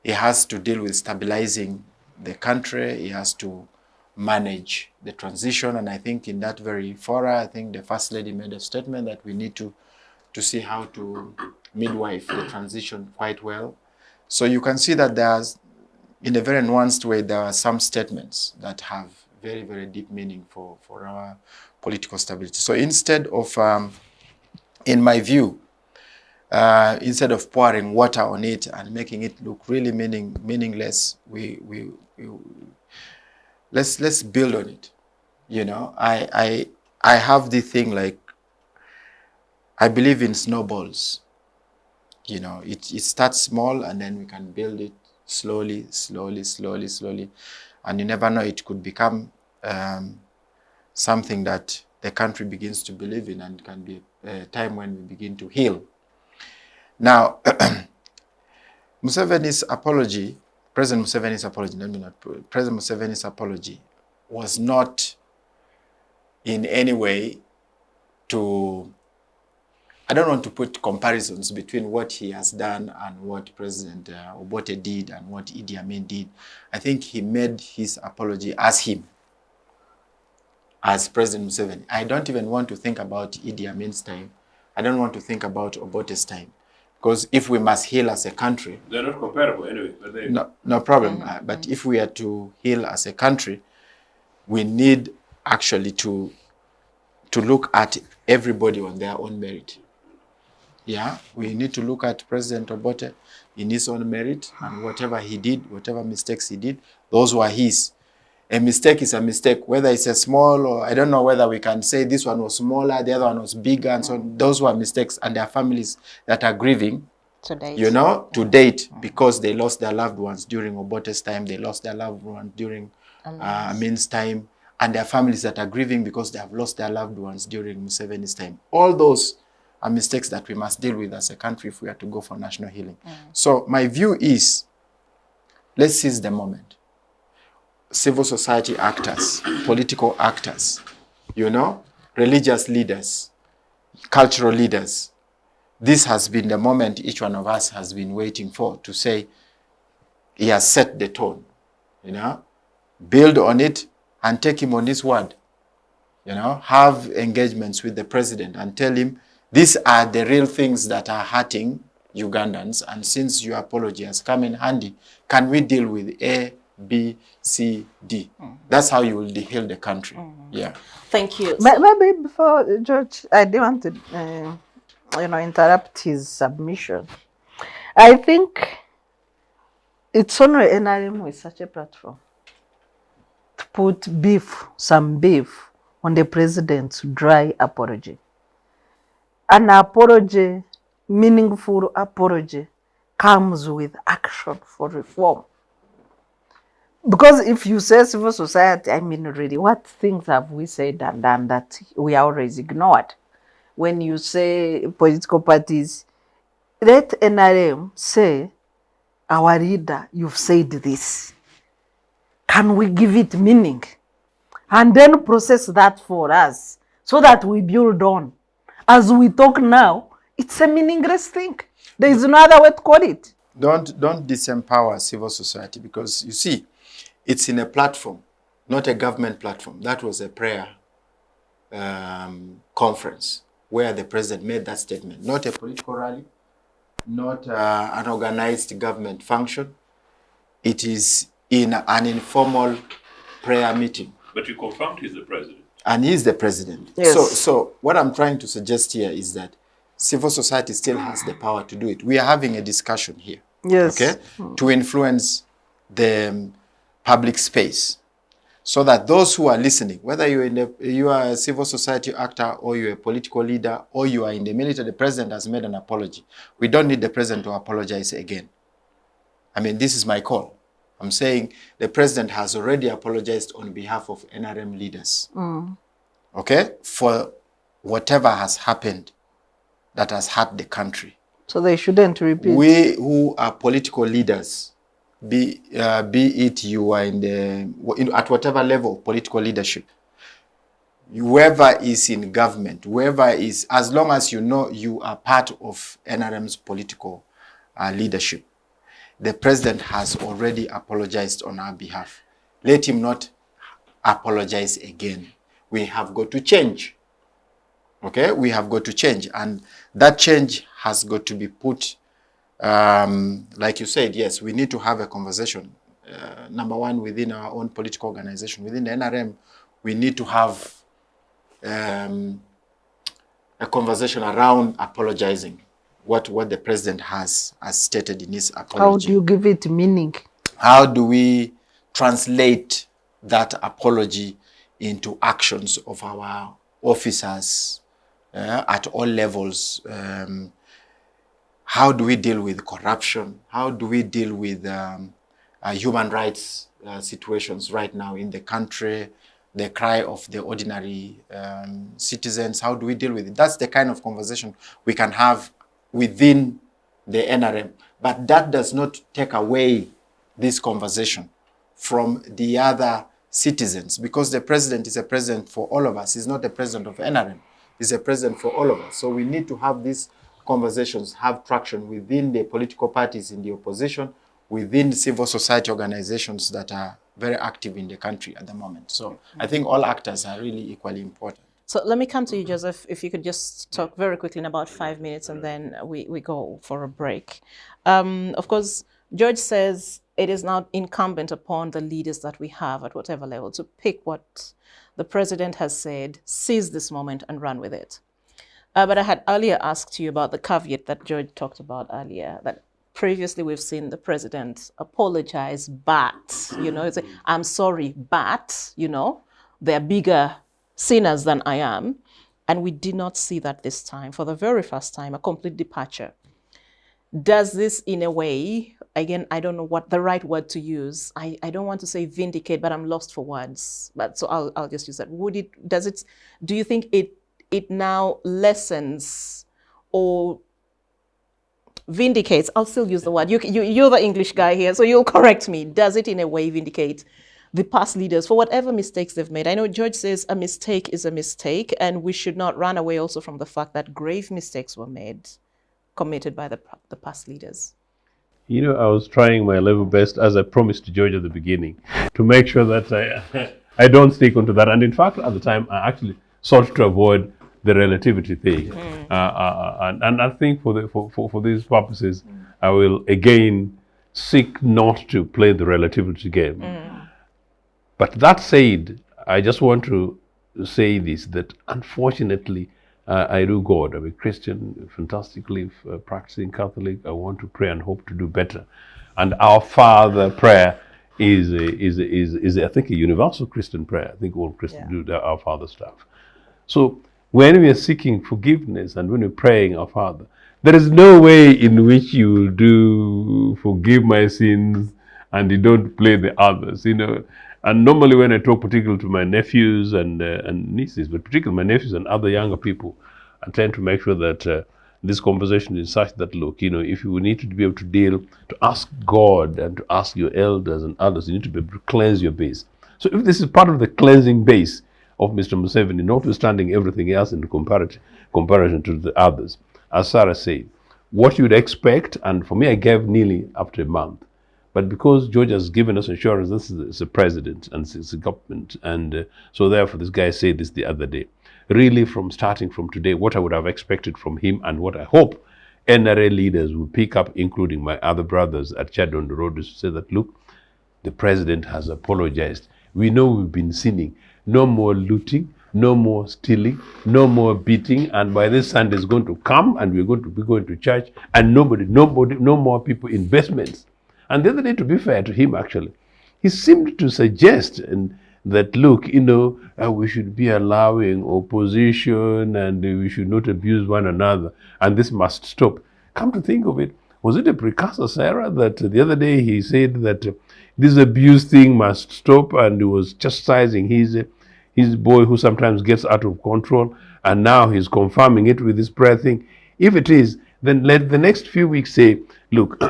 He has to deal with stabilizing the country. He has to manage the transition. And I think in that very fora, I think the First Lady made a statement that we need to see how to midwife the transition quite well. So you can see that there's, in a very nuanced way, there are some statements that have very, very deep meaning for our political stability. So instead of, in my view, instead of pouring water on it and making it look really meaningless, let's build on it. You know, I have the thing like, I believe in snowballs. You know, it starts small and then we can build it slowly. And you never know, it could become something that the country begins to believe in, and can be a time when we begin to heal. Now, Museveni's apology, President Museveni's apology, President Museveni's apology was not in any way to, I don't want to put comparisons between what he has done and what President Obote did and what Idi Amin did. I think he made his apology as him, as President Museveni. I don't even want to think about Idi Amin's time. I don't want to think about Obote's time. Because if we must heal as a country... They're not comparable anyway. But they... No problem. But if we are to heal as a country, we need actually to look at everybody on their own merit. Yeah, we need to look at President Obote in his own merit, and whatever he did, whatever mistakes he did, those were his. A mistake is a mistake, whether it's a small, or I don't know whether we can say this one was smaller, the other one was bigger, and so on. Those were mistakes, and there are families that are grieving, to date, because they lost their loved ones during Obote's time, they lost their loved ones during Amin's time, and there are families that are grieving because they have lost their loved ones during Museveni's time. All those are mistakes that we must deal with as a country if we are to go for national healing. So my view is, let's seize the moment. Civil society actors, political actors, you know, religious leaders, cultural leaders. This has been the moment each one of us has been waiting for, to say, he has set the tone, you know, build on it and take him on his word, you know, have engagements with the president and tell him, these are the real things that are hurting Ugandans, and since your apology has come in handy, can we deal with A, B, C, D? That's how you will heal the country. Yeah. Thank you. Maybe before, George, I didn't want to, interrupt his submission. I think it's only NRM with such a platform to put some beef on the president's dry apology. An apology, meaningful apology, comes with action for reform. Because if you say civil society, I mean, really, what things have we said and done that we are always ignored? When you say political parties, let NRM say, our leader, you've said this. Can we give it meaning? And then process that for us so that we build on. As we talk now, it's a meaningless thing. There is no other way to call it. Don't disempower civil society, because you see, it's in a platform, not a government platform. That was a prayer conference where the president made that statement. Not a political rally, not an organized government function. It is in an informal prayer meeting. But you confirmed he's the president. And he's the president. Yes. So what I'm trying to suggest here is that civil society still has the power to do it. We are having a discussion here. Yes. Okay? To influence the public space, so that those who are listening, whether you are a civil society actor, or you're a political leader, or you are in the military, the president has made an apology. We don't need the president to apologize again. I mean, this is my call. I'm saying the president has already apologized on behalf of NRM leaders. Okay? For whatever has happened that has hurt the country. So they shouldn't repeat. We who are political leaders, be it you are at whatever level of political leadership, whoever is in government, whoever is, as long as you know you are part of NRM's political leadership, the president has already apologized on our behalf. Let him not apologize again. We have got to change. Okay, we have got to change, and that change has got to be put, like you said, yes, we need to have a conversation. Number one, within our own political organization, within the NRM, we need to have a conversation around apologizing, what the president has stated in his apology. How do you give it meaning? How do we translate that apology into actions of our officers at all levels? How do we deal with corruption? How do we deal with human rights situations right now in the country? The cry of the ordinary citizens, how do we deal with it? That's the kind of conversation we can have within the NRM. But that does not take away this conversation from the other citizens, because the president is a president for all of us. He's not a president of NRM. He's a president for all of us. So we need to have these conversations, have traction within the political parties in the opposition, within civil society organizations that are very active in the country at the moment. So I think all actors are really equally important. So let me come to you, Joseph, if you could just talk very quickly in about 5 minutes, and then we go for a break. Of course, George says it is now incumbent upon the leaders that we have at whatever level to pick what the president has said, seize this moment and run with it. But I had earlier asked you about the caveat that George talked about earlier, that previously we've seen the president apologize, but, say, I'm sorry, but, they're bigger sinners than I am. And we did not see that this time. For the very first time, a complete departure. Does this, in a way, again, I don't know what the right word to use. I don't want to say vindicate, but I'm lost for words. But so I'll just use that. Do you think it now lessens or vindicates? I'll still use the word. You're the English guy here, so you'll correct me. Does it in a way vindicate the past leaders for whatever mistakes they've made? I know George says a mistake is a mistake, and we should not run away also from the fact that grave mistakes were committed by the past leaders. I was trying my level best, as I promised to George at the beginning, to make sure that I don't stick onto that. And in fact, at the time, I actually sought to avoid the relativity thing. And I think for these purposes, I will again seek not to play the relativity game. But that said, I just want to say this, that unfortunately, I do God. I'm a Christian, fantastically practicing Catholic. I want to pray and hope to do better. And our Father prayer is I think, a universal Christian prayer. I think all Christians do the Our Father stuff. So when we are seeking forgiveness and when we're praying our Father, there is no way in which you do forgive my sins and you don't play the others, And normally when I talk particularly to my nephews and nieces, but particularly my nephews and other younger people, I tend to make sure that this conversation is such that, look, if you need to be able to ask God and to ask your elders and others, you need to be able to cleanse your base. So if this is part of the cleansing base of Mr. Museveni, notwithstanding everything else in comparison to the others, as Sarah said, what you would expect, and for me, I gave nearly up to a month. But because George has given us assurance, this is a president and it's a government, and so therefore this guy said this the other day. Really, starting from today, what I would have expected from him and what I hope NRA leaders will pick up, including my other brothers at Chad on the road, is to say that, look, the president has apologized. We know we've been sinning. No more looting, no more stealing, no more beating, and by this Sunday is going to come and we're going to be going to church, and no more people in basements. And the other day, to be fair to him, actually, he seemed to suggest that, look, we should be allowing opposition and we should not abuse one another, and this must stop. Come to think of it, was it a precursor, Sarah, that the other day he said that this abuse thing must stop, and he was chastising his boy who sometimes gets out of control, and now he's confirming it with this prayer thing? If it is, then let the next few weeks say, look,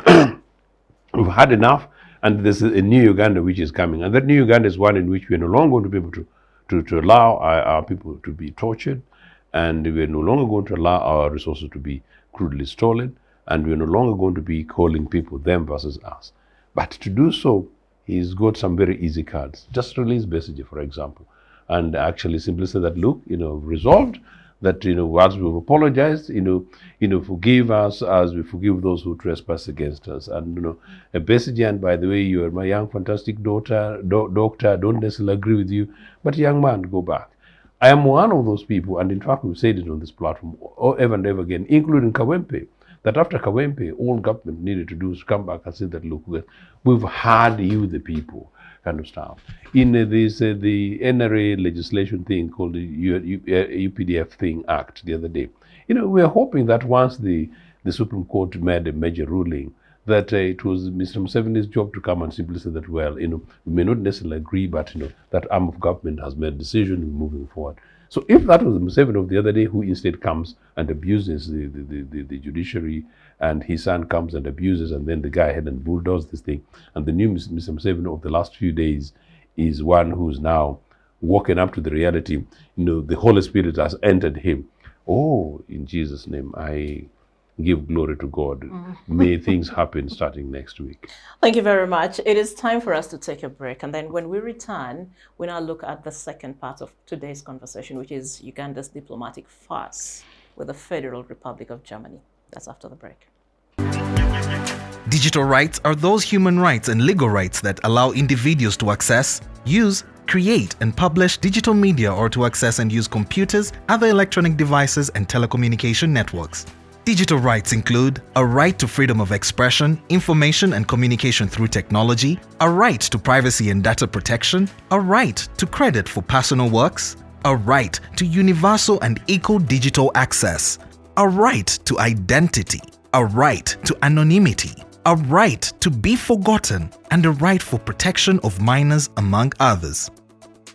we've had enough, and there's a new Uganda which is coming. And that new Uganda is one in which we are no longer going to be able to allow our people to be tortured, and we are no longer going to allow our resources to be crudely stolen, and we are no longer going to be calling people them versus us. But to do so he's got some very easy cards. Just release Besigye, for example, and actually simply say that, look, resolved, that, as we've apologized, forgive us as we forgive those who trespass against us. And, Besigye, and by the way, you are my young, fantastic doctor, I don't necessarily agree with you, but young man, go back. I am one of those people, and in fact, we've said it on this platform ever and ever again, including Kawempe, that after Kawempe, all government needed to do is come back and say that, look, we've heard you, the people, kind of stuff. In the NRA legislation thing called the UPDF thing act the other day, we're hoping that once the Supreme Court made a major ruling, that it was Mr. Museveni's job to come and simply say that, well, we may not necessarily agree, but, that arm of government has made a decision moving forward. So if that was Museveni of the other day who instead comes and abuses the judiciary, and his son comes and abuses, and then the guy ahead and bulldozes this thing, and the new Mr. Museveni of the last few days is one who's now woken up to the reality, the Holy Spirit has entered him. Oh, in Jesus' name, I give glory to God. May things happen starting next week. Thank you very much. It is time for us to take a break. And then when we return, we now look at the second part of today's conversation, which is Uganda's diplomatic farce with the Federal Republic of Germany. That's after the break. Digital rights are those human rights and legal rights that allow individuals to access, use, create, and publish digital media, or to access and use computers, other electronic devices, and telecommunication networks. Digital rights include a right to freedom of expression, information and communication through technology, a right to privacy and data protection, a right to credit for personal works, a right to universal and equal digital access, a right to identity, a right to anonymity, a right to be forgotten, and a right for protection of minors, among others.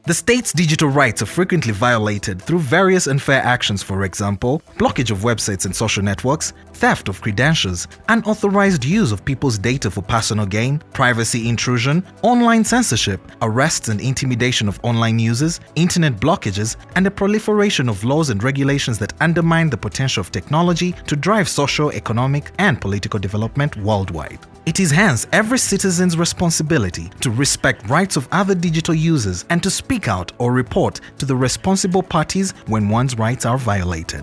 The state's digital rights are frequently violated through various unfair actions, for example, blockage of websites and social networks, theft of credentials, unauthorized use of people's data for personal gain, privacy intrusion, online censorship, arrests and intimidation of online users, internet blockages, and the proliferation of laws and regulations that undermine the potential of technology to drive social, economic, and political development worldwide. It is hence every citizen's responsibility to respect rights of other digital users and to speak out or report to the responsible parties when one's rights are violated.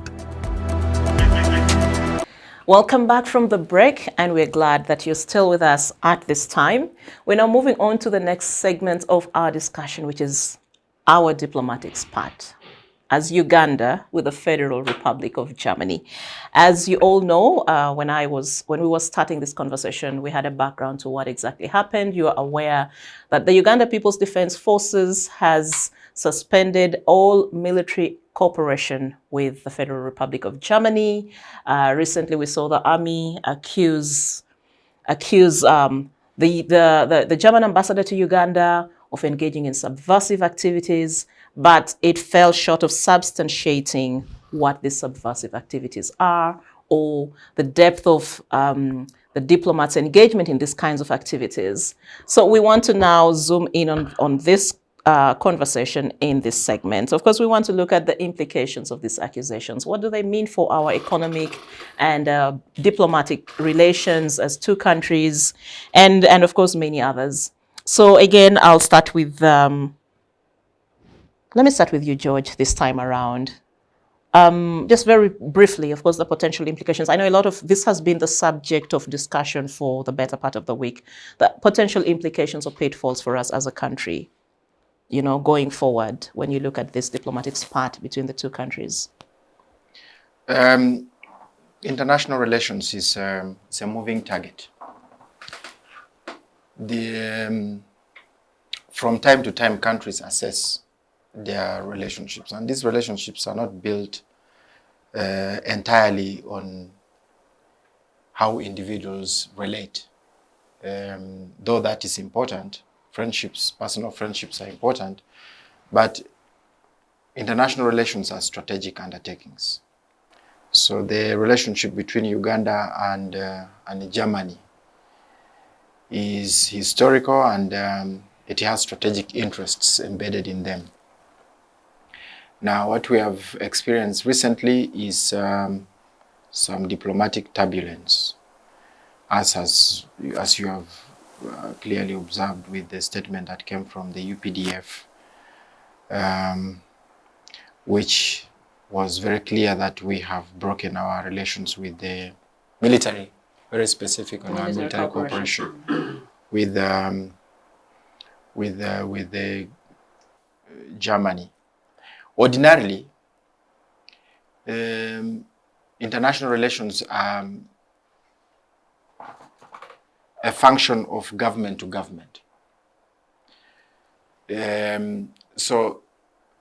Welcome back from the break, and we're glad that you're still with us at this time. We're now moving on to the next segment of our discussion, which is our diplomatic spat as Uganda with the Federal Republic of Germany. As you all know, when we were starting this conversation, we had a background to what exactly happened. You are aware that the Uganda People's Defense Forces has suspended all military cooperation with the Federal Republic of Germany. Recently, we saw the army accuse the German ambassador to Uganda of engaging in subversive activities, but it fell short of substantiating what these subversive activities are or the depth of the diplomats' engagement in these kinds of activities. So we want to now zoom in on this conversation in this segment. Of course, we want to look at the implications of these accusations. What do they mean for our economic and diplomatic relations as two countries, and of course, many others. So again, I'll start with, let me start with you, George, this time around. Just very briefly, of course, the potential implications. I know a lot of this has been the subject of discussion for the better part of the week, the potential implications or pitfalls for us as a country, going forward when you look at this diplomatic spat between the two countries. International relations is a moving target. From time to time, countries assess their relationships, and these relationships are not built entirely on how individuals relate. Though that is important, personal friendships are important, but international relations are strategic undertakings. So the relationship between Uganda and Germany is historical, and it has strategic interests embedded in them. Now, what we have experienced recently is some diplomatic turbulence, as you have clearly observed with the statement that came from the UPDF, which was very clear that we have broken our relations with the military, very specific on our military cooperation with the Germany. Ordinarily, international relations are a function of government to government. So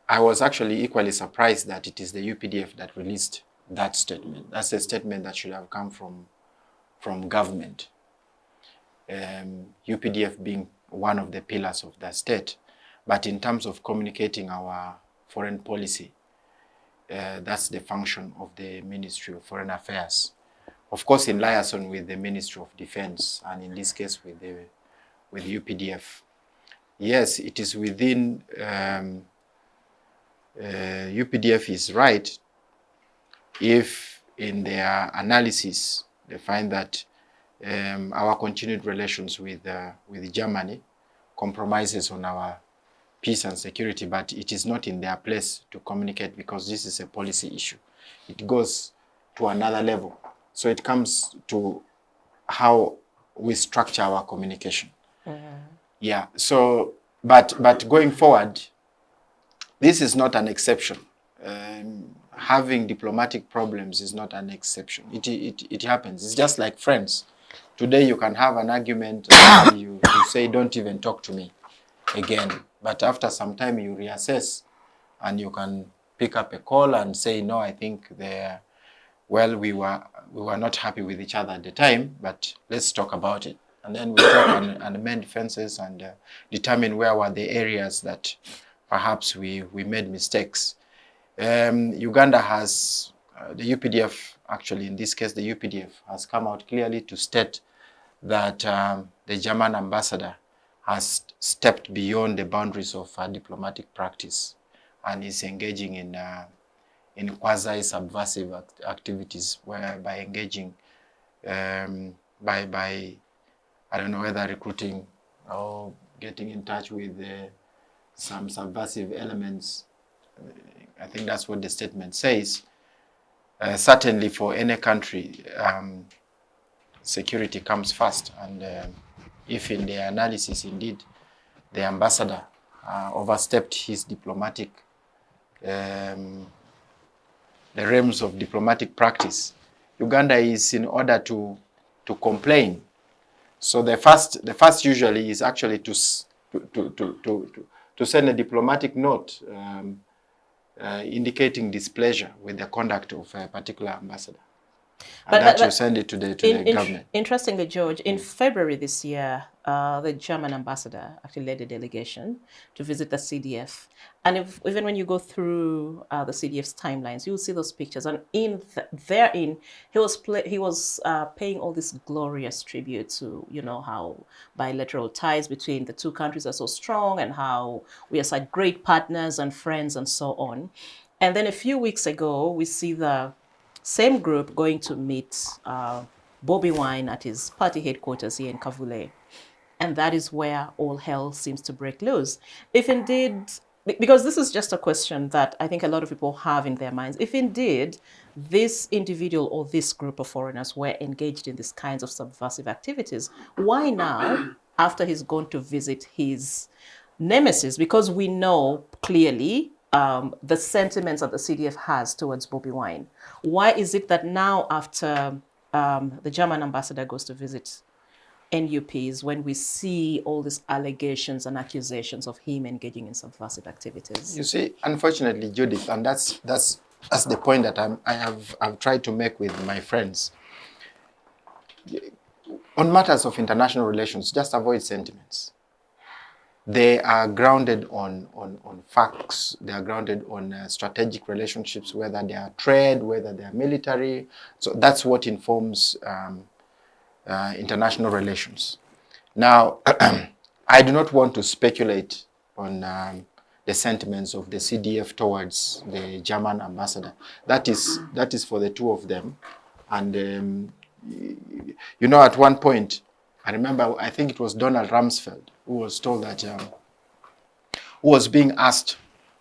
I was actually equally surprised that it is the UPDF that released that statement. That's a statement that should have come from government. UPDF being one of the pillars of the state. But in terms of communicating our foreign policy, that's the function of the Ministry of Foreign Affairs. Of course, in liaison with the Ministry of Defense, and in this case with UPDF. Yes, it is within, UPDF is right if in their analysis they find that our continued relations with Germany compromises on our peace and security, but it is not in their place to communicate because this is a policy issue. It goes to another level. So it comes to how we structure our communication. Yeah, so, but going forward, this is not an exception. Having diplomatic problems is not an exception. It happens. It's just like friends. Today you can have an argument and you say, don't even talk to me again. But after some time you reassess and you can pick up a call and say, no, I think we were not happy with each other at the time, but let's talk about it. And then we talk and amend fences and determine where were the areas that perhaps we made mistakes. Uganda has, the UPDF, actually in this case the UPDF, has come out clearly to state that the German ambassador has stepped beyond the boundaries of diplomatic practice and is engaging in quasi-subversive activities, by engaging, by I don't know whether recruiting or getting in touch with some subversive elements. I think that's what the statement says. Certainly for any country, security comes first. And if in the analysis, indeed, the ambassador overstepped his diplomatic, the realms of diplomatic practice, Uganda is in order to complain. So the first usually is actually to send a diplomatic note indicating displeasure with the conduct of a particular ambassador. And you send it to the government. Interestingly, George, in February this year, the German ambassador actually led a delegation to visit the CDF. And even when you go through the CDF's timelines, you'll see those pictures. And therein, he was paying all this glorious tribute to, how bilateral ties between the two countries are so strong and how we are such great partners and friends and so on. And then a few weeks ago, we see the same group going to meet Bobi Wine at his party headquarters here in Kavule. And that is where all hell seems to break loose. If indeed, because this is just a question that I think a lot of people have in their minds, if indeed this individual or this group of foreigners were engaged in these kinds of subversive activities, why now, after he's gone to visit his nemesis? Because we know clearly the sentiments that the CDF has towards Bobi Wine. Why is it that now, after the German ambassador goes to visit NUPs, when we see all these allegations and accusations of him engaging in subversive activities? You see, unfortunately, Judith, and that's the point that I've tried to make with my friends. On matters of international relations, just avoid sentiments. They are grounded on facts. They are grounded on strategic relationships, whether they are trade, whether they are military. So that's what informs international relations. Now, I do not want to speculate on the sentiments of the CDF towards the German ambassador. That is for the two of them. And, at one point, I remember, I think it was Donald Rumsfeld who was told that, who was being asked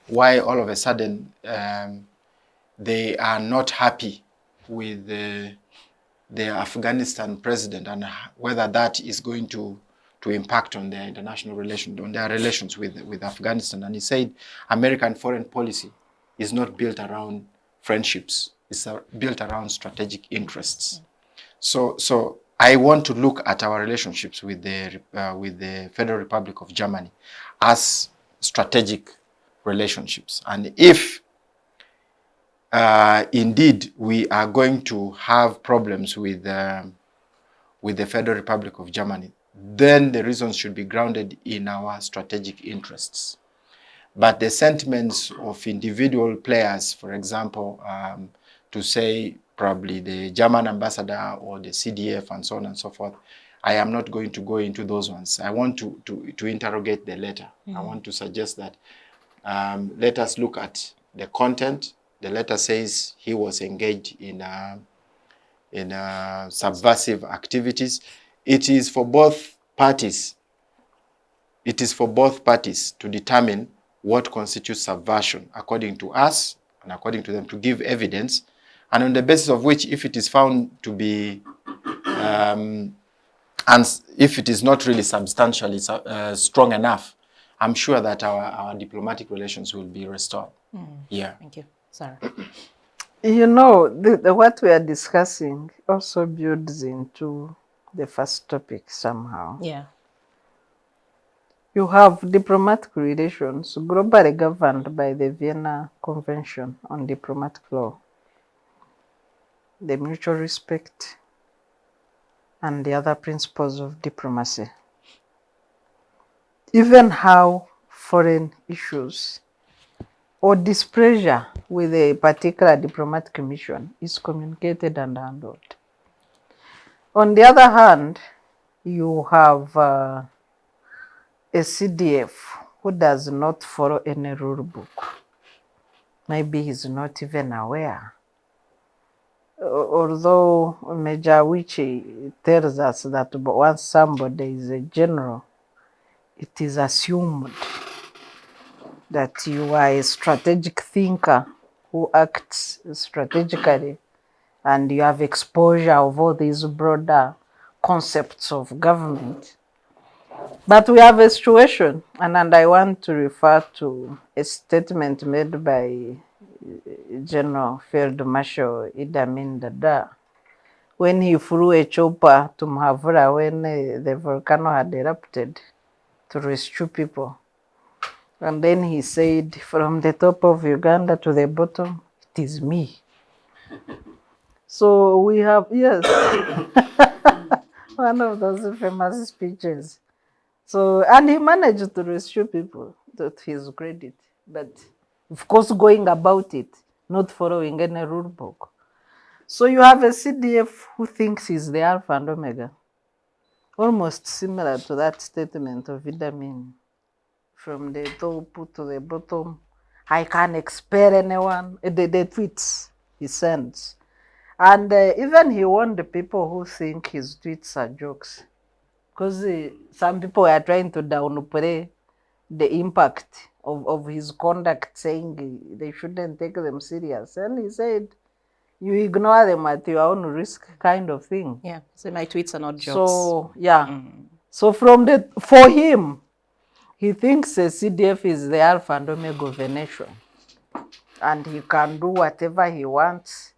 why all of a sudden they are not happy with the Afghanistan president and whether that is going to impact on their international relations, on their relations with Afghanistan. And he said American foreign policy is not built around friendships. It's built around strategic interests. So I want to look at our relationships with the Federal Republic of Germany as strategic relationships. And if indeed we are going to have problems with the Federal Republic of Germany, then the reasons should be grounded in our strategic interests. But the sentiments of individual players, for example, to say probably the German ambassador or the CDF and so on and so forth, I am not going to go into those ones. I want to interrogate the letter. I want to suggest that let us look at the content. The letter says he was engaged in subversive activities. It is for both parties. It is for both parties to determine what constitutes subversion, according to us and according to them, to give evidence, and on the basis of which, if it is found to be, and if it is not really substantially strong enough, I'm sure that our diplomatic relations will be restored. Yeah. Thank you. Sarah. You know, what we are discussing also builds into the first topic somehow. Yeah. You have diplomatic relations globally governed by the Vienna Convention on Diplomatic Law, the mutual respect, and the other principles of diplomacy. Even how foreign issues or displeasure with a particular diplomatic mission is communicated and handled. On the other hand, you have a CDF who does not follow any rule book. Maybe he's not even aware. Although Major Wichi tells us that once somebody is a general, it is assumed that you are a strategic thinker who acts strategically and you have exposure of all these broader concepts of government. But we have a situation, and I want to refer to a statement made by General Field Marshal Idi Amin Dada when he flew a chopper to Muhabura when the volcano had erupted to rescue people. And then he said, from the top of Uganda to the bottom, it is me. So we have, yes, one of those famous speeches. So, and he managed to rescue people, to his credit. But of course, going about it, not following any rule book. So you have a CDF who thinks he's the Alpha and Omega, almost similar to that statement of Idi Amin. From the top to the bottom, I can't expel anyone, the tweets he sends. And even he warned the people who think his tweets are jokes. Because some people are trying to downplay the impact of his conduct, saying they shouldn't take them serious. And he said, you ignore them at your own risk, kind of thing. Yeah, so my tweets are not jokes. So, yeah. So for him, he thinks the CDF is the Alpha and Omega of the nation. And he can do whatever he wants.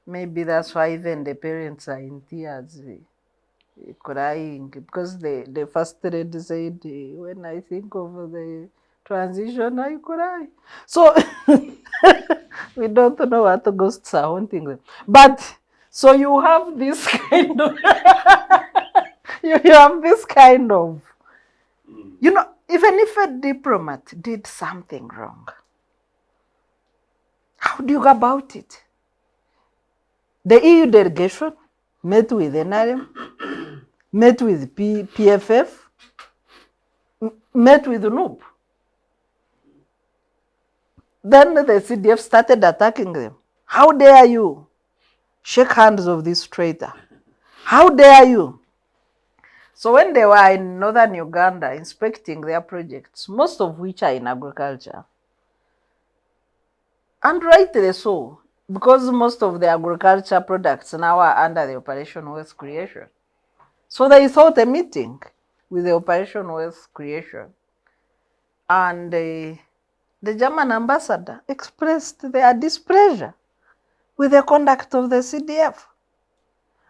Maybe that's why even the parents are in tears, crying. Because the first lady said, when I think of the transition, I cry. So we don't know what ghosts are haunting them. But so you have this kind of, you have this kind of, you know, even if a diplomat did something wrong, how do you go about it? The EU delegation met with NRM, met with PFF, met with NUP. Then the CDF started attacking them. How dare you shake hands of this traitor? How dare you? So when they were in northern Uganda inspecting their projects, most of which are in agriculture, and rightly so, because most of the agriculture products now are under the Operation Wealth Creation. So they thought a meeting with the Operation Wealth Creation, and the German ambassador expressed their displeasure with the conduct of the CDF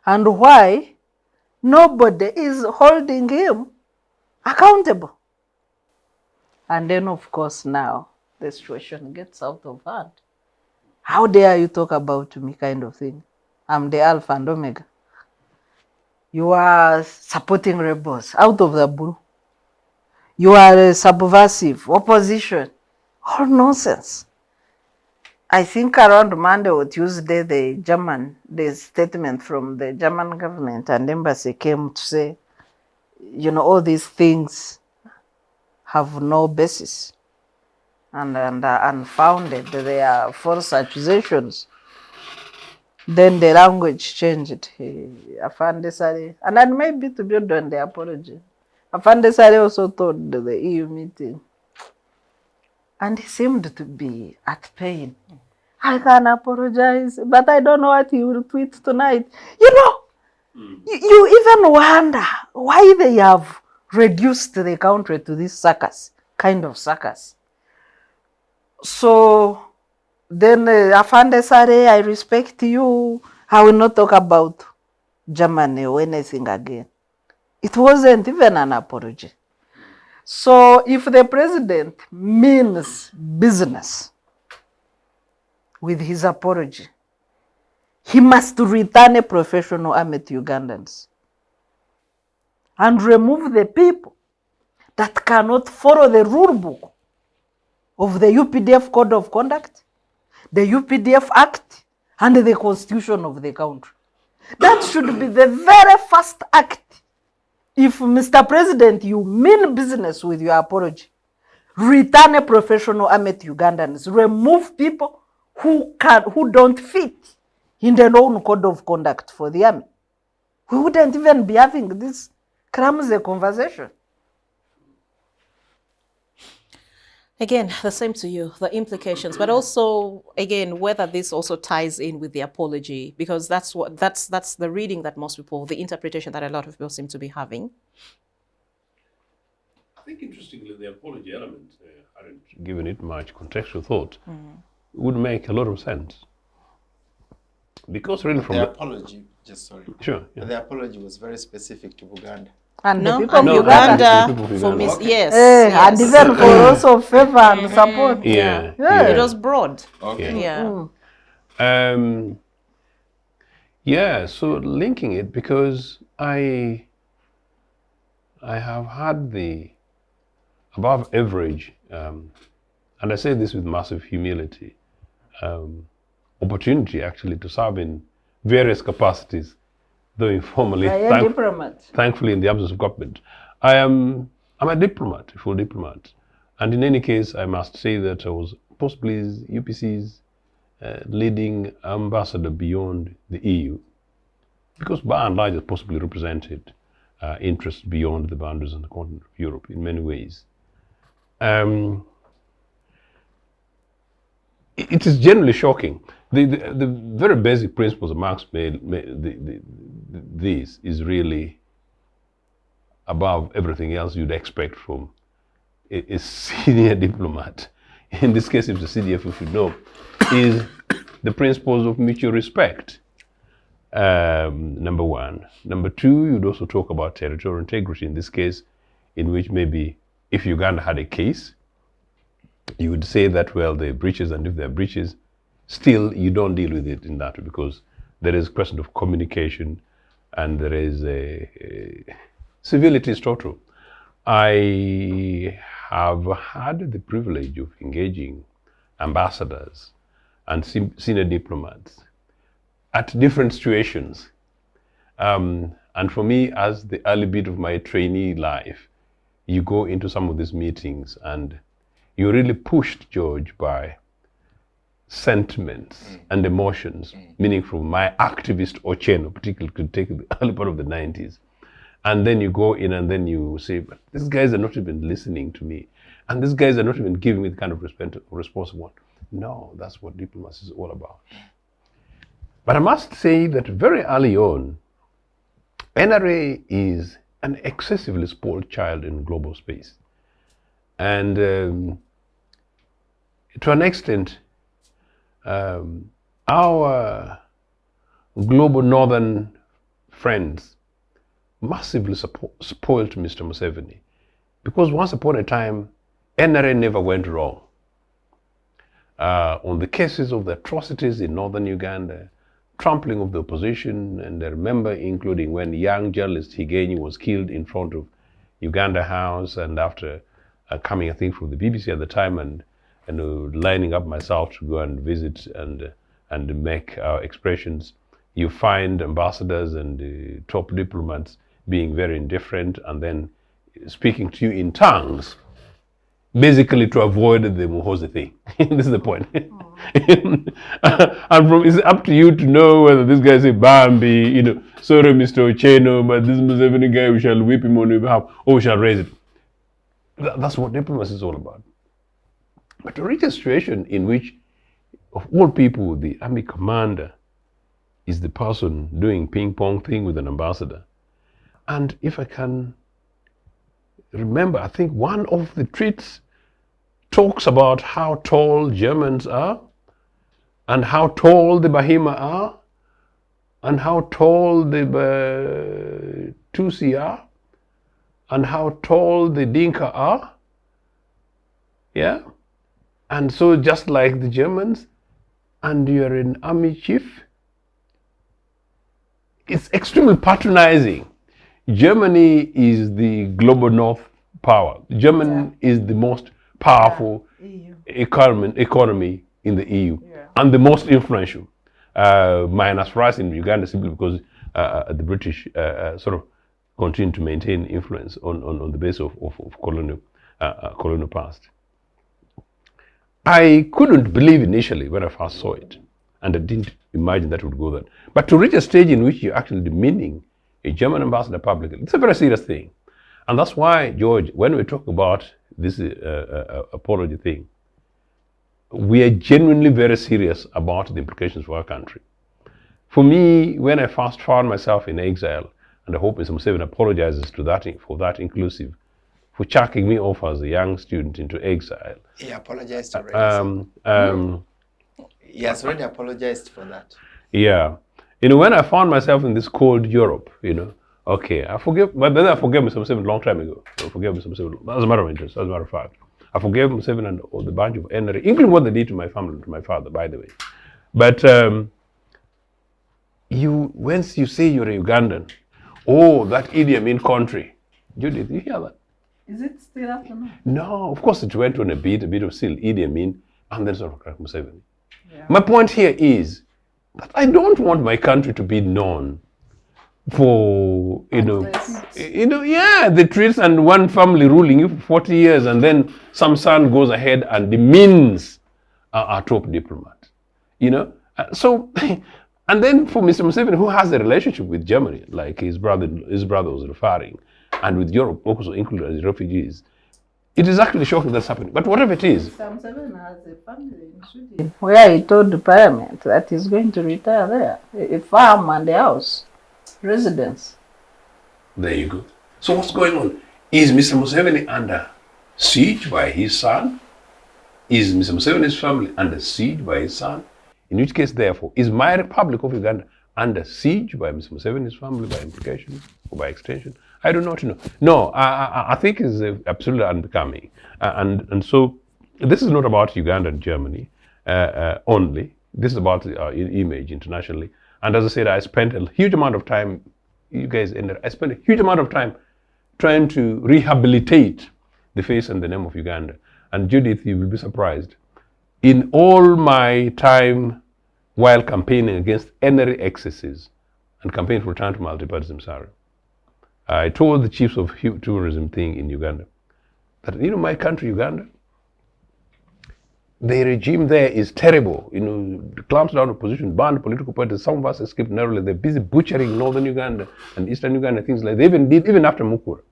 and why nobody is holding him accountable. And then, of course, now the situation gets out of hand. How dare you talk about me kind of thing? I'm the Alpha and Omega. You are supporting rebels out of the blue. You are a subversive, opposition. All nonsense. I think around Monday or Tuesday, the statement from the German government and embassy came to say, you know, all these things have no basis and are unfounded. They are false accusations. Then the language changed. Afande Sare, and then maybe to build on the apology, Afande Sare also told the EU meeting, and he seemed to be at pain. I can apologize, but I don't know what he will tweet tonight. You know, you even wonder why they have reduced the country to this circus, kind of circus. So then Afande Sare, I respect you. I will not talk about Germany or anything again. It wasn't even an apology. So if the president means business with his apology, he must return a professional army to Ugandans and remove the people that cannot follow the rule book of the UPDF Code of Conduct, the UPDF Act, and the Constitution of the country. That should be the very first act. If, Mr. President, you mean business with your apology, return a professional army to Ugandans, remove people who don't fit in the known code of conduct for the army. We wouldn't even be having this clumsy conversation. Again, the same to you, the implications, but also, again, whether this also ties in with the apology, because that's the reading that most people, the interpretation that a lot of people seem to be having. I think, interestingly, the apology element, I hadn't given it much contextual thought, would make a lot of sense. Because really from the apology, just sorry. Sure. Yeah. The apology was very specific to Uganda. And No, the people of and Uganda. Uganda for Miss, yes, And yes. even for also favor and support. Yeah. It was broad. Okay. Yeah. Yeah, so linking it, because I have had the above average, and I say this with massive humility, opportunity actually to serve in various capacities, though informally, thankfully in the absence of government. I'm a diplomat, a full diplomat. And in any case, I must say that I was possibly UPC's leading ambassador beyond the EU, because by and large it possibly represented interests beyond the boundaries of the continent of Europe in many ways. It is generally shocking. The very basic principles of Marx this is really above everything else you'd expect from a senior diplomat. In this case, if the CDF, if you know, is the principles of mutual respect. Number one. Number two, you'd also talk about territorial integrity, in this case, in which maybe if Uganda had a case, you would say that, well, there are breaches, and if there are breaches, still you don't deal with it in that way, because there is a question of communication and there is a civility is total. I have had the privilege of engaging ambassadors and senior diplomats at different situations. And for me, as the early bit of my trainee life, you go into some of these meetings and you're really pushed, George, by sentiments and emotions, meaning from my activist Ochieno, particularly could take the early part of the 90s. And then you go in and then you say, but these guys are not even listening to me. And these guys are not even giving me the kind of response I want. No, that's what diplomacy is all about. But I must say that very early on, NRA is an excessively spoiled child in global space. And to an extent, our global northern friends massively spoiled Mr. Museveni, because once upon a time, NRA never went wrong. On the cases of the atrocities in northern Uganda, trampling of the opposition, and I remember including when young journalist Higeni was killed in front of Uganda House, and after coming, I think, from the BBC at the time, and lining up myself to go and visit and make our expressions, you find ambassadors and top diplomats being very indifferent and then speaking to you in tongues, basically to avoid the Muhozi thing. This is the point. And it's up to you to know whether this guy say Bambi, sorry, Mr. Ochieno, but this Museveni guy, we shall whip him on your behalf, or we shall raise it. That's what diplomacy is all about. But to reach a situation in which, of all people, the army commander is the person doing ping-pong thing with an ambassador. And if I can remember, I think one of the tweets talks about how tall Germans are, and how tall the Bahima are, and how tall the Tutsi are, and how tall the Dinka are. Yeah? And so just like the Germans, and you're an army chief, it's extremely patronizing. Germany is the global north power. Germany is the most powerful economy in the EU, and the most influential, minus France in Uganda, simply because the British sort of continue to maintain influence on the basis of colonial past. I couldn't believe initially when I first saw it, and I didn't imagine that would go there. But to reach a stage in which you're actually demeaning a German ambassador publicly, it's a very serious thing. And that's why, George, when we talk about this apology thing, we are genuinely very serious about the implications for our country. For me, when I first found myself in exile, and I hope Mr. Museveni apologizes for that inclusive, for chucking me off as a young student into exile. He apologized already. He has already apologized for that. Yeah. When I found myself in this cold Europe, okay, I forgive, but then I forgave Mr. Museveni a long time ago. I forgave Mr. Museveni, as a matter of interest, as a matter of fact. I forgave Museveni and all the bunch of NRA, including what they did to my family, to my father, by the way. But once you say you're a Ugandan, oh, that Idi Amin country, Judith, you hear that? Is it still up or not? No, of course it went on a bit of still Idi Amin, and then sort of Museveni. Yeah. My point here is that I don't want my country to be known for, the treats and one family ruling you for 40 years, and then some son goes ahead and demeans our top diplomat. So, and then for Mr. Museveni, who has a relationship with Germany, like his brother was referring, and with Europe also included as refugees, it is actually shocking that's happening. But whatever it is. Mr. Museveni has a family in Sweden where he told the parliament that he's going to retire there. A farm and a house. Residence. There you go. So what's going on? Is Mr. Museveni under siege by his son? Is Mr. Museveni's family under siege by his son? In which case, therefore, is my Republic of Uganda under siege by Mr. Museveni's family by implication or by extension? I do not know. No, I think it's absolutely unbecoming. And so this is not about Uganda and Germany only. This is about our image internationally. And as I said, I spent a huge amount of time, I spent a huge amount of time trying to rehabilitate the face and the name of Uganda. And Judith, you will be surprised. In all my time while campaigning against NRA excesses and campaigning for return to multipartyism, I told the chiefs of tourism thing in Uganda that, my country, Uganda, the regime there is terrible. You know, clamps down opposition, banned political parties. Some of us escaped narrowly. They're busy butchering northern Uganda and eastern Uganda, things like that. They even did, even after Mukura.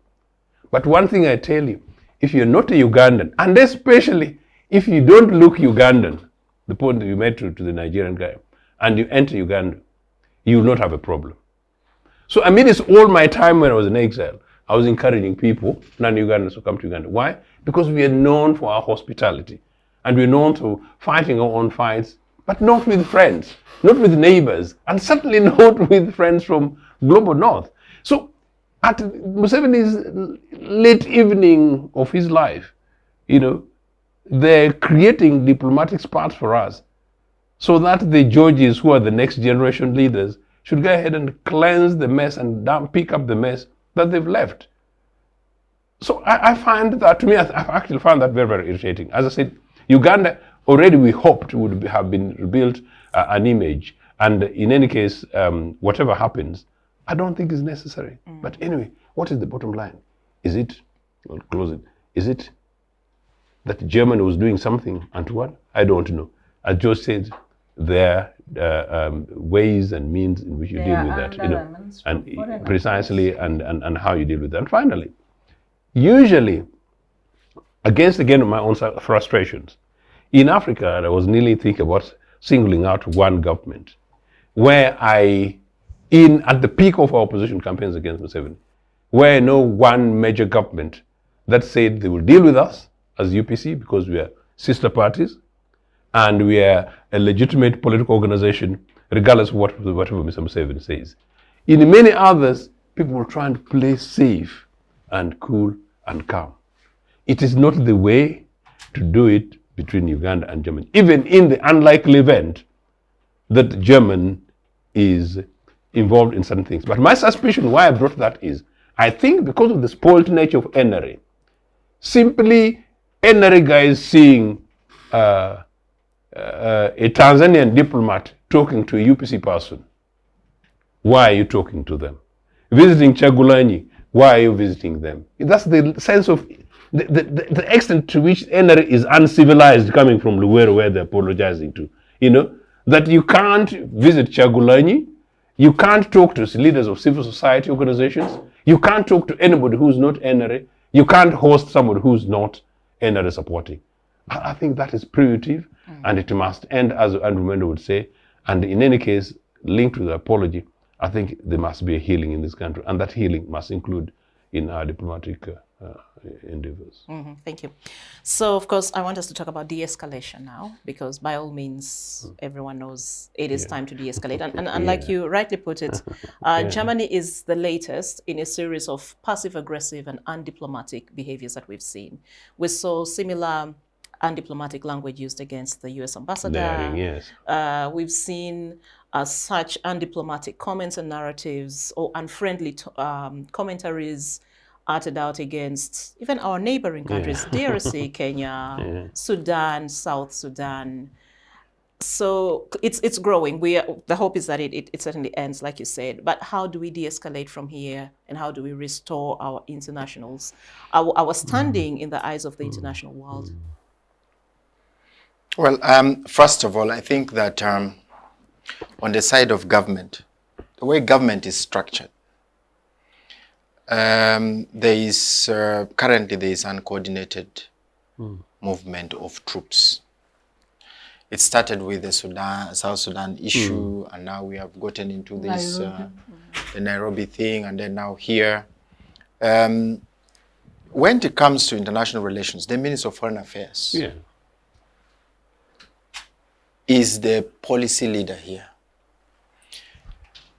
But one thing I tell you, if you're not a Ugandan, and especially if you don't look Ugandan, the point that you made to the Nigerian guy, and you enter Uganda, you will not have a problem. So amidst all my time when I was in exile, I was encouraging people, non-Ugandans, to come to Uganda. Why? Because we are known for our hospitality. And we're known for fighting our own fights, but not with friends, not with neighbors, and certainly not with friends from global north. So at Museveni's late evening of his life, you know, they're creating diplomatic spots for us so that the Georges, who are the next generation leaders, should go ahead and cleanse the mess and pick up the mess that they've left. So I find that, to me, I've actually found that very, very irritating. As I said, Uganda, already we hoped would have been rebuilt an image. And in any case, whatever happens, I don't think is necessary. But anyway, what is the bottom line? Is it, I'll close it, is it that Germany was doing something untoward? I don't know. As George said, there are ways and means in which you deal with that. You know, and precisely, and how you deal with that. And finally, usually, against again my own frustrations, in Africa, I was nearly thinking about singling out one government, where at the peak of our opposition campaigns against Museveni, where I know one major government that said they will deal with us as UPC because we are sister parties and we are a legitimate political organization, regardless of whatever Mr. Museveni says. In many others, people were trying to play safe and cool and calm. It is not the way to do it between Uganda and Germany, even in the unlikely event that Germany is involved in certain things. But my suspicion why I brought that is, I think because of the spoiled nature of NRA, simply NRA guys seeing a Tanzanian diplomat talking to a UPC person, why are you talking to them? Visiting Chagulanyi, why are you visiting them? That's the sense of the extent to which NRA is uncivilized coming from Luwero, where they're apologizing to. You know, that you can't visit Chagulanyi, you can't talk to leaders of civil society organizations, you can't talk to anybody who's not NRA, you can't host somebody who's not NRA supporting. I think that is primitive, and it must end, as Andrew Mendo would say, and in any case, linked with the apology, I think there must be a healing in this country, and that healing must include in our diplomatic endeavors. Thank you. So, of course, I want us to talk about de-escalation now, because by all means, everyone knows it is time to de-escalate. And like you rightly put it, Germany is the latest in a series of passive-aggressive and undiplomatic behaviors that we've seen. We saw similar undiplomatic language used against the U.S. ambassador. Yes. We've seen such undiplomatic comments and narratives or unfriendly commentaries uttered out against even our neighboring countries, DRC, Kenya, Sudan, South Sudan. So it's growing. The hope is that it certainly ends, like you said. But how do we de-escalate from here, and how do we restore our internationals, our standing in the eyes of the international world? Well, first of all, I think that on the side of government, the way government is structured, currently there is uncoordinated movement of troops. It started with the South Sudan issue, and now we have gotten into this the Nairobi thing, and then now here. When it comes to international relations, the Minister of Foreign Affairs is the policy leader here.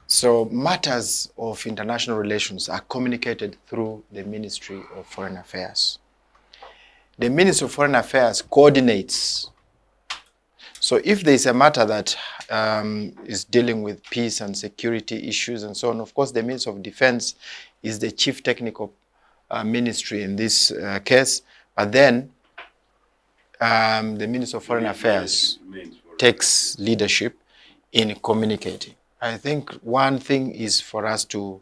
So matters of international relations are communicated through the Ministry of Foreign Affairs. The Ministry of Foreign Affairs coordinates. So if there is a matter that is dealing with peace and security issues and so on, of course the Ministry of Defense is the chief technical ministry in this case, but then the Ministry of Foreign Affairs takes leadership in communicating. I think one thing is for us to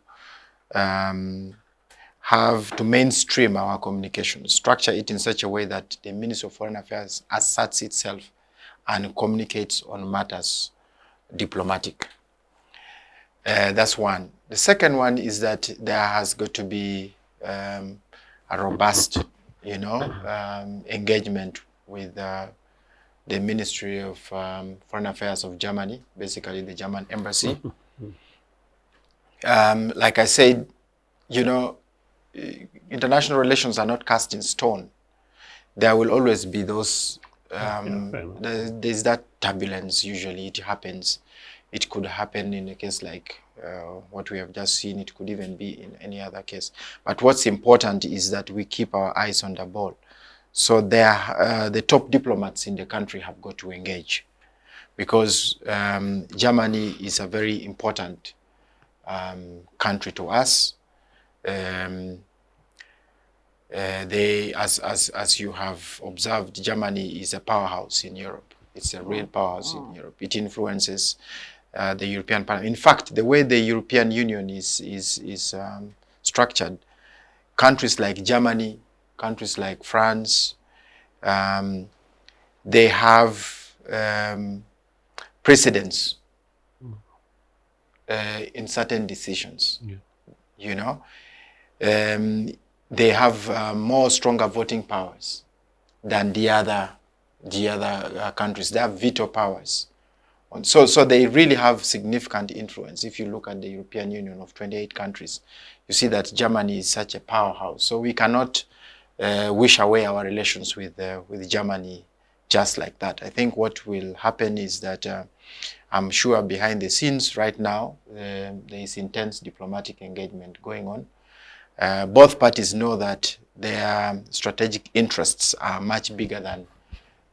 have to mainstream our communication, structure it in such a way that the Ministry of Foreign Affairs asserts itself and communicates on matters diplomatic. That's one. The second one is that there has got to be a robust, engagement with the Ministry of Foreign Affairs of Germany, basically the German embassy. Like I said, international relations are not cast in stone. There will always be those, there's that turbulence usually, it happens. It could happen in a case like what we have just seen, it could even be in any other case. But what's important is that we keep our eyes on the ball. So the top diplomats in the country have got to engage, because Germany is a very important country to us. As you have observed, Germany is a powerhouse in Europe. It's a real powerhouse in Europe. It influences the European Parliament. In fact, the way the European Union is structured, countries like Germany, countries like France, they have precedence in certain decisions. They have more stronger voting powers than the other countries. They have veto powers. So they really have significant influence. If you look at the European Union of 28 countries, you see that Germany is such a powerhouse. So we cannot wish away our relations with Germany just like that. I think what will happen is that I'm sure behind the scenes right now, there is intense diplomatic engagement going on. Both parties know that their strategic interests are much bigger than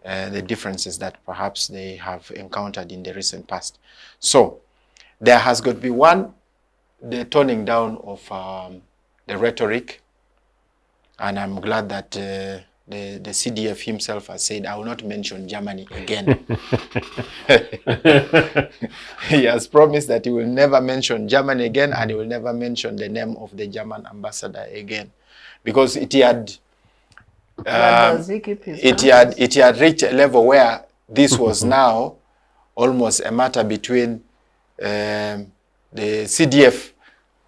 the differences that perhaps they have encountered in the recent past. So there has got to be the toning down of the rhetoric, and I'm glad that the CDF himself has said, I will not mention Germany again. He has promised that he will never mention Germany again, and he will never mention the name of the German ambassador again, because it had reached a level where this was now almost a matter between the CDF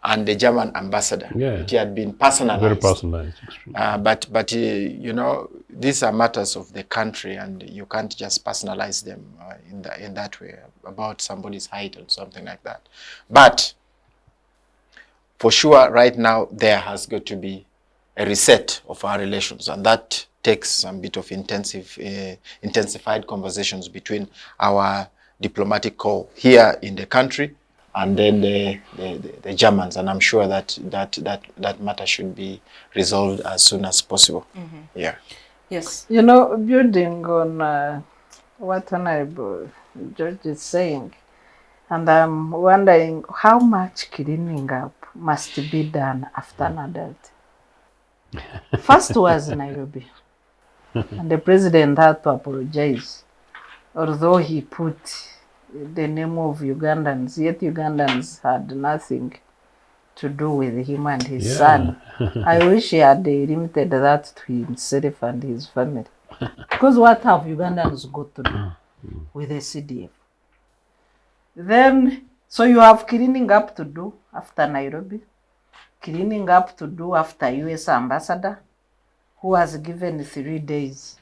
and the German ambassador. Yeah. It had been personalized. Very personalized. But these are matters of the country, and you can't just personalize them in that way about somebody's height or something like that. But for sure, right now, there has got to be a reset of our relations, and that takes some bit of intensified conversations between our diplomatic corps here in the country and then the Germans, and I'm sure that matter should be resolved as soon as possible. Mm-hmm. Yeah. Yes. Building on what Honourable George is saying, and I'm wondering how much cleaning up must be done after an adult. First was Nairobi, and the president had to apologize, although he put the name of Ugandans, yet Ugandans had nothing to do with him and his son. I wish he had limited that to himself and his family. Because what have Ugandans got to do with the CDF? Then, so you have cleaning up to do after Nairobi, cleaning up to do after US ambassador, who has given 3 days,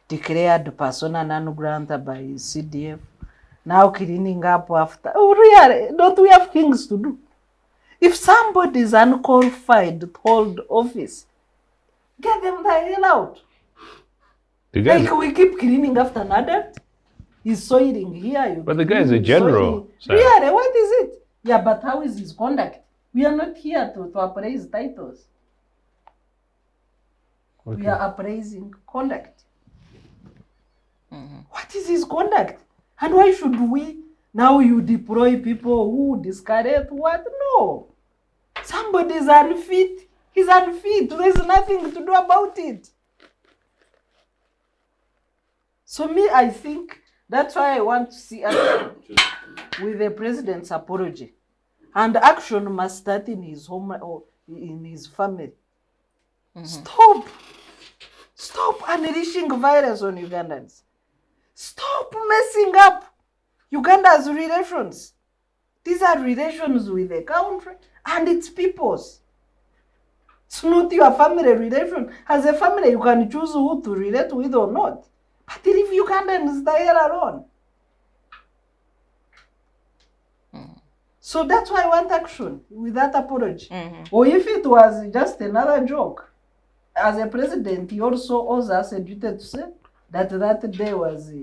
declared persona non grata by CDF. Now cleaning up after. Oh, really? Don't we have things to do? If somebody is unqualified to hold office, get them the hell out. Like we keep cleaning after another. He's soiling here. But the guy is a general. Really? What is it? Yeah, but how is his conduct? We are not here to appraise titles. Okay. We are appraising conduct. Mm-hmm. What is his conduct? And why should we now you deploy people who discredit what? No. Somebody is unfit. He's unfit. There's nothing to do about it. So me, I think that's why I want to see action with the president's apology. And action must start in his home or in his family. Stop. Stop unleashing violence on Ugandans. Stop messing up Uganda's relations. These are relations with the country and its peoples. It's not your family relation. As a family, you can choose who to relate with or not. But leave Ugandans the hell alone. So that's why I want action with that apology. Or if it was just another joke, as a president, he also owes us a duty to say that that day was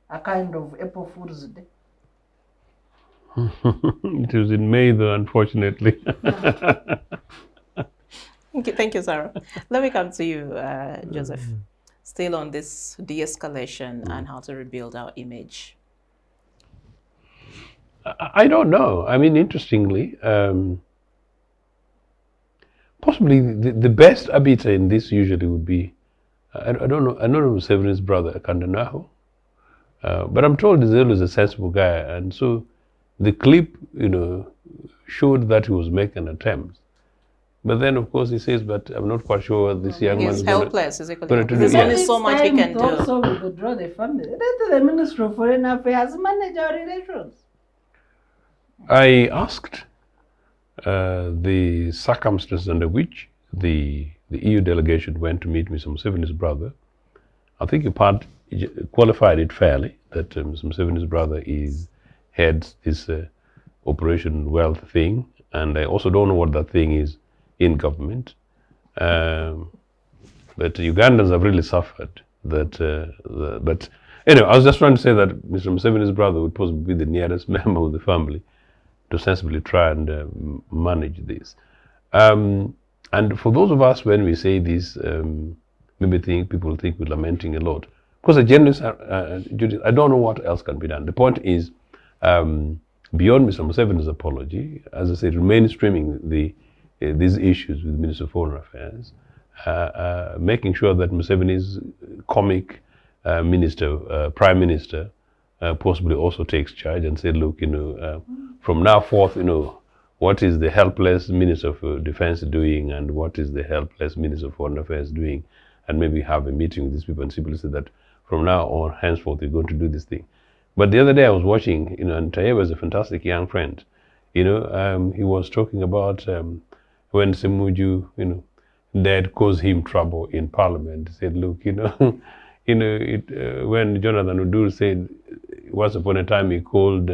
a kind of April Fool's Day. It was in May, though, unfortunately. Thank you, Sarah. Let me come to you, Joseph. Still on this de-escalation and how to rebuild our image. I don't know. I mean, interestingly, possibly the best arbiter in this usually would be, I don't know Museveni's brother, Kandanaho, but I'm told he's always a sensible guy, and so the clip, showed that he was making an attempt. But then, of course, he says, but I'm not quite sure what this young man is helpless. There's only so much he can do. Also, we withdraw the family. Let the Minister of Foreign Affairs manage our relations. I asked the circumstances under which the EU delegation went to meet Mr. Museveni's brother. I think he qualified it fairly, that Mr. Museveni's brother heads this Operation Wealth thing, and I also don't know what that thing is in government. But Ugandans have really suffered. But anyway, I was just trying to say that Mr. Museveni's brother would possibly be the nearest member of the family to sensibly try and manage this. And for those of us, when we say this, maybe people think we're lamenting a lot. Because the journalists, Judith, I don't know what else can be done. The point is, beyond Mr. Museveni's apology, as I said, mainstreaming these issues with the Minister of Foreign Affairs, making sure that Museveni's comic Prime Minister, possibly also takes charge and say, look, from now forth, what is the helpless Minister of Defense doing and what is the helpless Minister of Foreign Affairs doing, and maybe have a meeting with these people and simply say that from now on, henceforth, we're going to do this thing. But the other day I was watching, and Tayyip is a fantastic young friend. He was talking about when Semuju, dad caused him trouble in Parliament. He said, look, when Jonathan Udur said, once upon a time he called,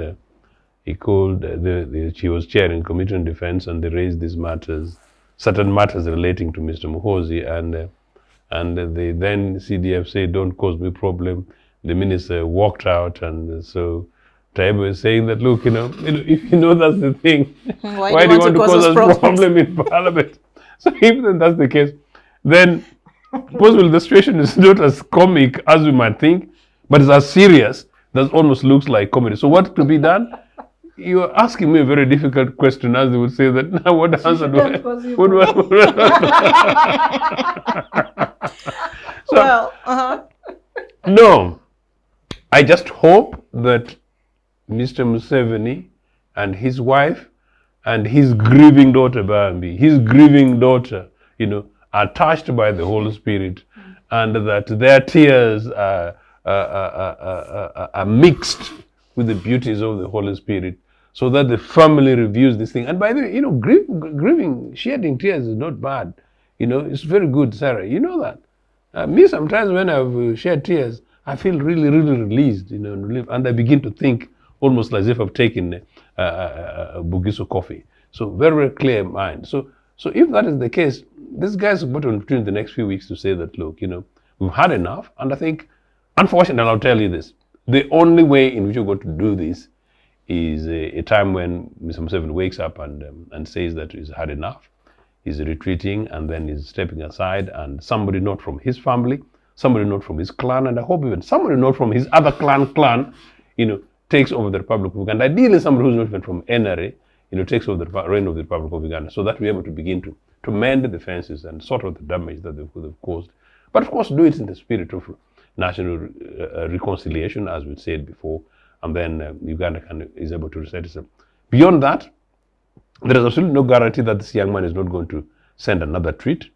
she was chairing Committee on Defense, and they raised these matters, certain matters relating to Mr. Muhoozi, and they then CDF said, don't cause me problem. The minister walked out, and so Tayyip was saying that, look, if you know that's the thing, why do you want to cause us problem in Parliament? So if that's the case, then possibly the situation is not as comic as we might think, but it's as serious that almost looks like comedy. So what to be done? You're asking me a very difficult question, as they would say that. Now, what answer do I? No, I just hope that Mr. Museveni and his wife and his grieving daughter, Bambi, his grieving daughter, are touched by the Holy Spirit, and that their tears are mixed with the beauties of the Holy Spirit, so that the family reviews this thing. And by the way, grieving, shedding tears is not bad. It's very good, Sarah. You know that. Me, sometimes when I've shed tears, I feel really, really released, and I begin to think almost as if I've taken a Bugiso coffee. So very, very clear mind. So if that is the case, this guy's got an opportunity in the next few weeks to say that, look, we've had enough. And I think, unfortunately, I'll tell you this, the only way in which you're going to do this is a time when Mr. Museveni wakes up and says that he's had enough, he's retreating, and then he's stepping aside, and somebody not from his family, somebody not from his clan, and I hope even somebody not from his other clan, takes over the Republic of Uganda. Ideally, somebody who's not even from NRA, takes over the reign of the Republic of Uganda, so that we're able to begin to mend the fences and sort out the damage that they could have caused. But of course, do it in the spirit of national reconciliation, as we said before, and then Uganda is able to reset itself. Beyond that, there is absolutely no guarantee that this young man is not going to send another tweet.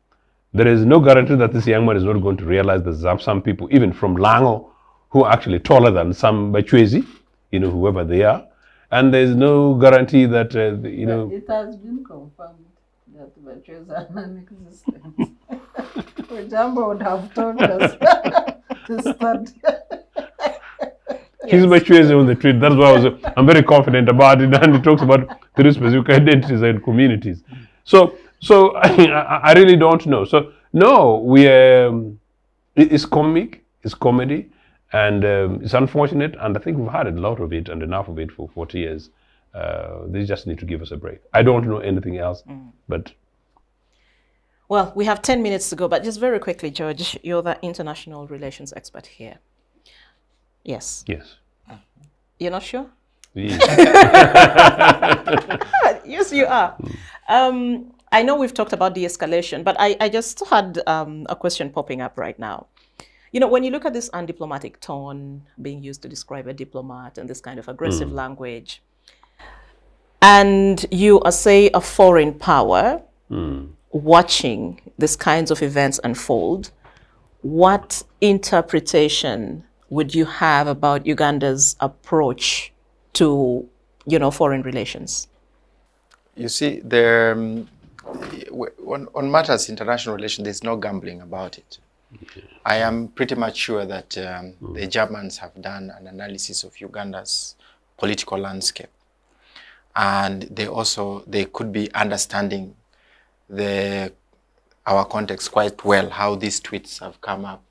there is no guarantee that this young man is not going to realize that there are some people, even from Lango, who are actually taller than some Bachwezi, whoever they are. And there's no guarantee that, It has been confirmed that Bachwezi are non-existent. Ujambo would have told us to start. He's Bachwezi on the tweet. That's why I'm very confident about it. And he talks about 3 specific identities and communities. So I really don't know. So no, it's comic, it's comedy, and it's unfortunate. And I think we've had a lot of it and enough of it for 40 years. They just need to give us a break. I don't know anything else, but. Well, we have 10 minutes to go, but just very quickly, George, you're the international relations expert here. Yes. Yes. You're not sure? Yes, Yes, you are. I know we've talked about de-escalation, but I just had a question popping up right now. When you look at this undiplomatic tone being used to describe a diplomat and this kind of aggressive language, and you are, say, a foreign power watching these kinds of events unfold, what interpretation would you have about Uganda's approach to, foreign relations? You see, on matters international relations, there's no gambling about it. I am pretty much sure that the Germans have done an analysis of Uganda's political landscape, and they could be understanding our context quite well, how these tweets have come up,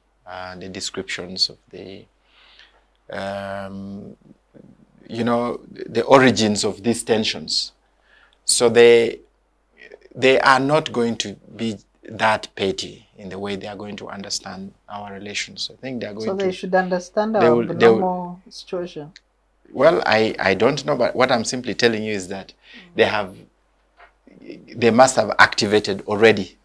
the descriptions of the origins of these tensions. So they are not going to be that petty in the way they are going to understand our relations. I think they are going to... So they should understand our normal situation. Well, I don't know, but what I'm simply telling you is that they must have activated already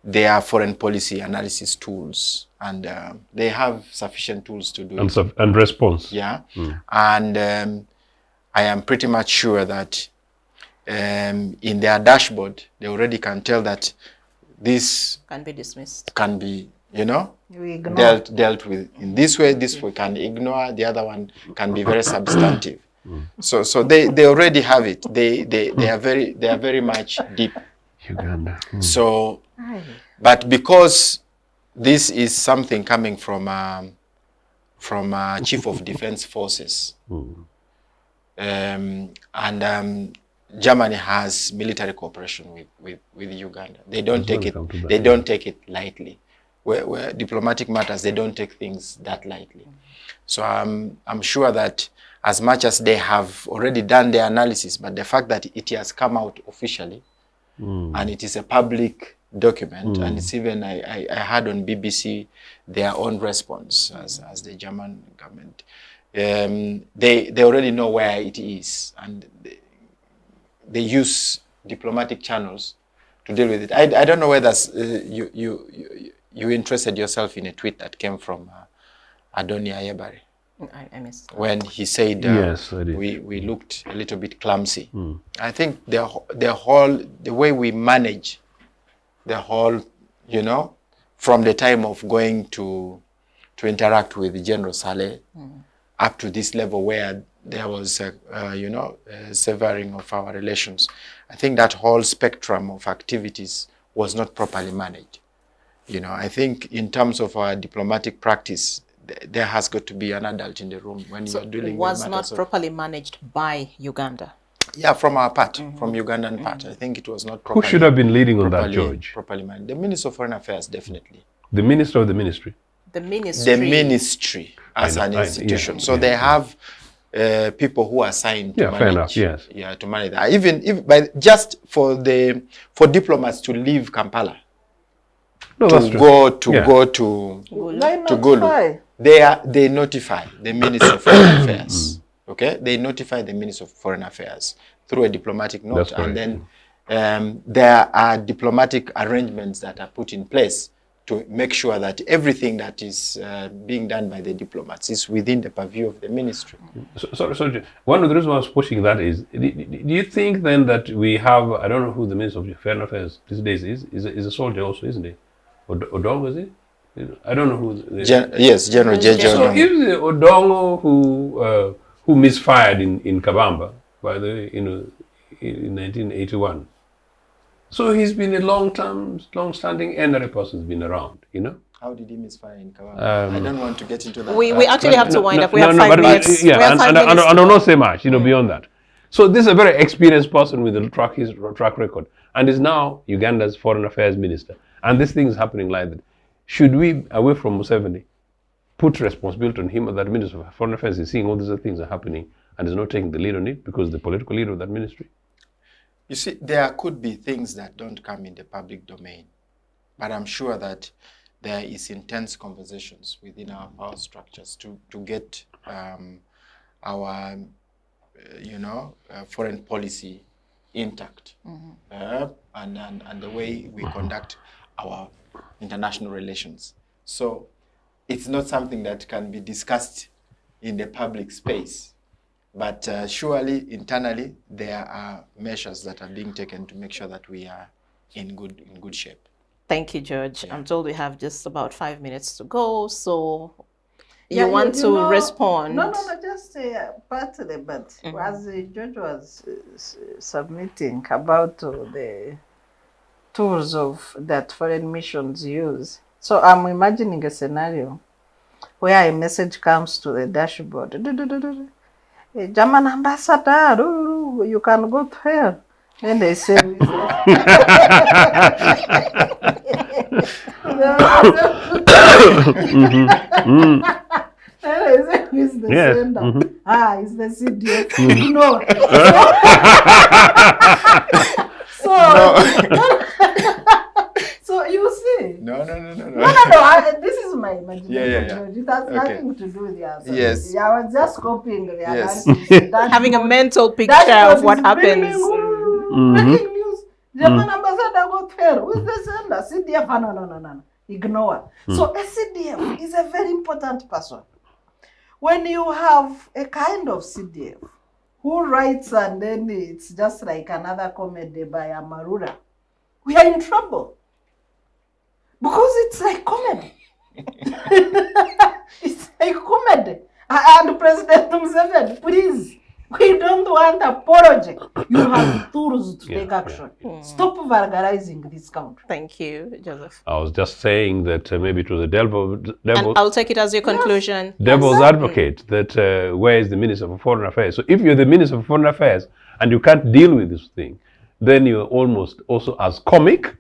their foreign policy analysis tools, and they have sufficient tools to do it. And response. Yeah. And I am pretty much sure that in their dashboard, they already can tell that this can be dismissed. Can be, dealt with in this way. This we can ignore. The other one can be very substantive. So they already have it. They are very much deep. Uganda. So, but because this is something coming from Chief of Defense Forces, Germany has military cooperation with Uganda. They don't take it. They don't take it lightly. Where diplomatic matters, they don't take things that lightly. So I'm sure that as much as they have already done their analysis, but the fact that it has come out officially, and it is a public document, and it's even I heard on BBC their own response as the German government. They already know where it is, and they use diplomatic channels to deal with it. I don't know whether you interested yourself in a tweet that came from Adoni Ayebare. I missed that. When he said yes, I did. we looked a little bit clumsy. I think the way we manage the whole, from the time of going to interact with General Saleh up to this level where there was a severing of our relations. I think that whole spectrum of activities was not properly managed. I think in terms of our diplomatic practice, there has got to be an adult in the room when you are dealing with matters. It was not properly managed by Uganda. Yeah, from our part, from Ugandan part. I think it was not properly. Who should have been leading on that, George? Properly managed. The Minister of Foreign Affairs, definitely. The Minister of the Ministry? The Ministry. The Ministry as an institution. So they have people who are assigned to manage. Fair enough, yes. Yeah, to manage that. Even just for diplomats to leave Kampala. Why Gulu. They notify the Minister of Foreign Affairs. Okay, they notify the Minister of Foreign Affairs through a diplomatic note, That's correct. and then there are diplomatic arrangements that are put in place to make sure that everything that is being done by the diplomats is within the purview of the ministry. So, one of the reasons I was pushing that is, do you think then that we have, I don't know who the Minister of Foreign Affairs these days is a soldier also, isn't he? Odongo, is he? I don't know who. Yes, General J.J. So Odongo. if the Odongo who misfired in Kabamba, by the way, in 1981, so he's been a long-standing NRA person, has been around, How did he misfire in Kaweesi? I don't want to get into that. We actually have to wind up. We have no, 5 minutes. Yeah, we have 5 minutes. I don't say much, beyond that. So this is a very experienced person with a track record, and is now Uganda's Foreign Affairs Minister. And this thing is happening like that. Should we, away from Museveni, put responsibility on him, that Minister of Foreign Affairs is seeing all these things are happening and is not taking the lead on it because the political leader of that ministry? You see, there could be things that don't come in the public domain, but I'm sure that there is intense conversations within our power structures to get our, foreign policy intact, and the way we conduct our international relations. So it's not something that can be discussed in the public space. But surely, internally, there are measures that are being taken to make sure that we are in good shape. Thank you, George. Yeah. I'm told we have just about 5 minutes to go, so Yeah, you want to respond? No, just partly, but as George was submitting about the tools that foreign missions use, so I'm imagining a scenario where a message comes to the dashboard. German ambassador, you can go to hell. Then they say, who is the Yes. sender? It's the CDF. No. So you see. No. This is my imagination. Yeah. It has nothing to do with the answer. Yes. I was just copying the Yes. Having a mental picture of what happens. Breaking news. German ambassador got fair. Who's the sender? CDF. No. Ignore. So a CDF is a very important person. When you have a kind of CDF who writes and then it's just like another comedy by Amarura, we are in trouble. Because it's like comedy. It's like comedy. And President Museveni, please, we don't want apology. You have tools to take action. Stop vulgarizing this country. Thank you, Joseph. I was just saying that maybe to the devil, and I'll take it as your conclusion. Devil's advocate, that where is the Minister for Foreign Affairs? So if you're the Minister for Foreign Affairs and you can't deal with this thing, then you're almost also as comic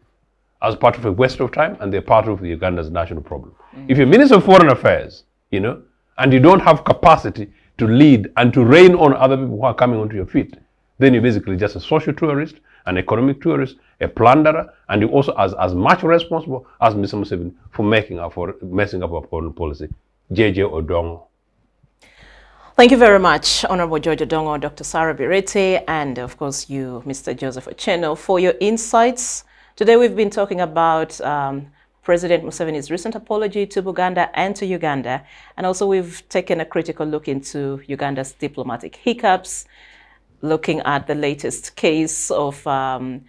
as part of a waste of time, and they're part of the Uganda's national problem. If you're Minister of Foreign Affairs, and you don't have capacity to lead and to rein on other people who are coming onto your feet, then you're basically just a social tourist, an economic tourist, a plunderer, and you're also as much responsible as Mr. Museveni for messing up our foreign policy. J.J. Odongo. Thank you very much, Honourable George Odongo, Dr. Sarah Bireete, and of course you, Mr. Joseph Ochieno, for your insights. Today we've been talking about President Museveni's recent apology to Buganda and to Uganda, and also we've taken a critical look into Uganda's diplomatic hiccups, looking at the latest case of the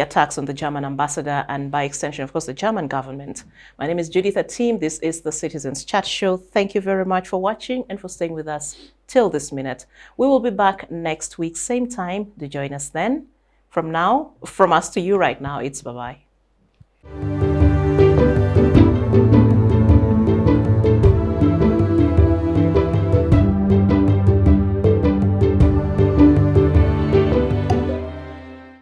attacks on the German ambassador and by extension, of course, the German government. My name is Judith Atim. This is the Citizens Chat Show. Thank you very much for watching and for staying with us till this minute. We will be back next week, same time. Do join us then. From us to you right now, it's bye-bye.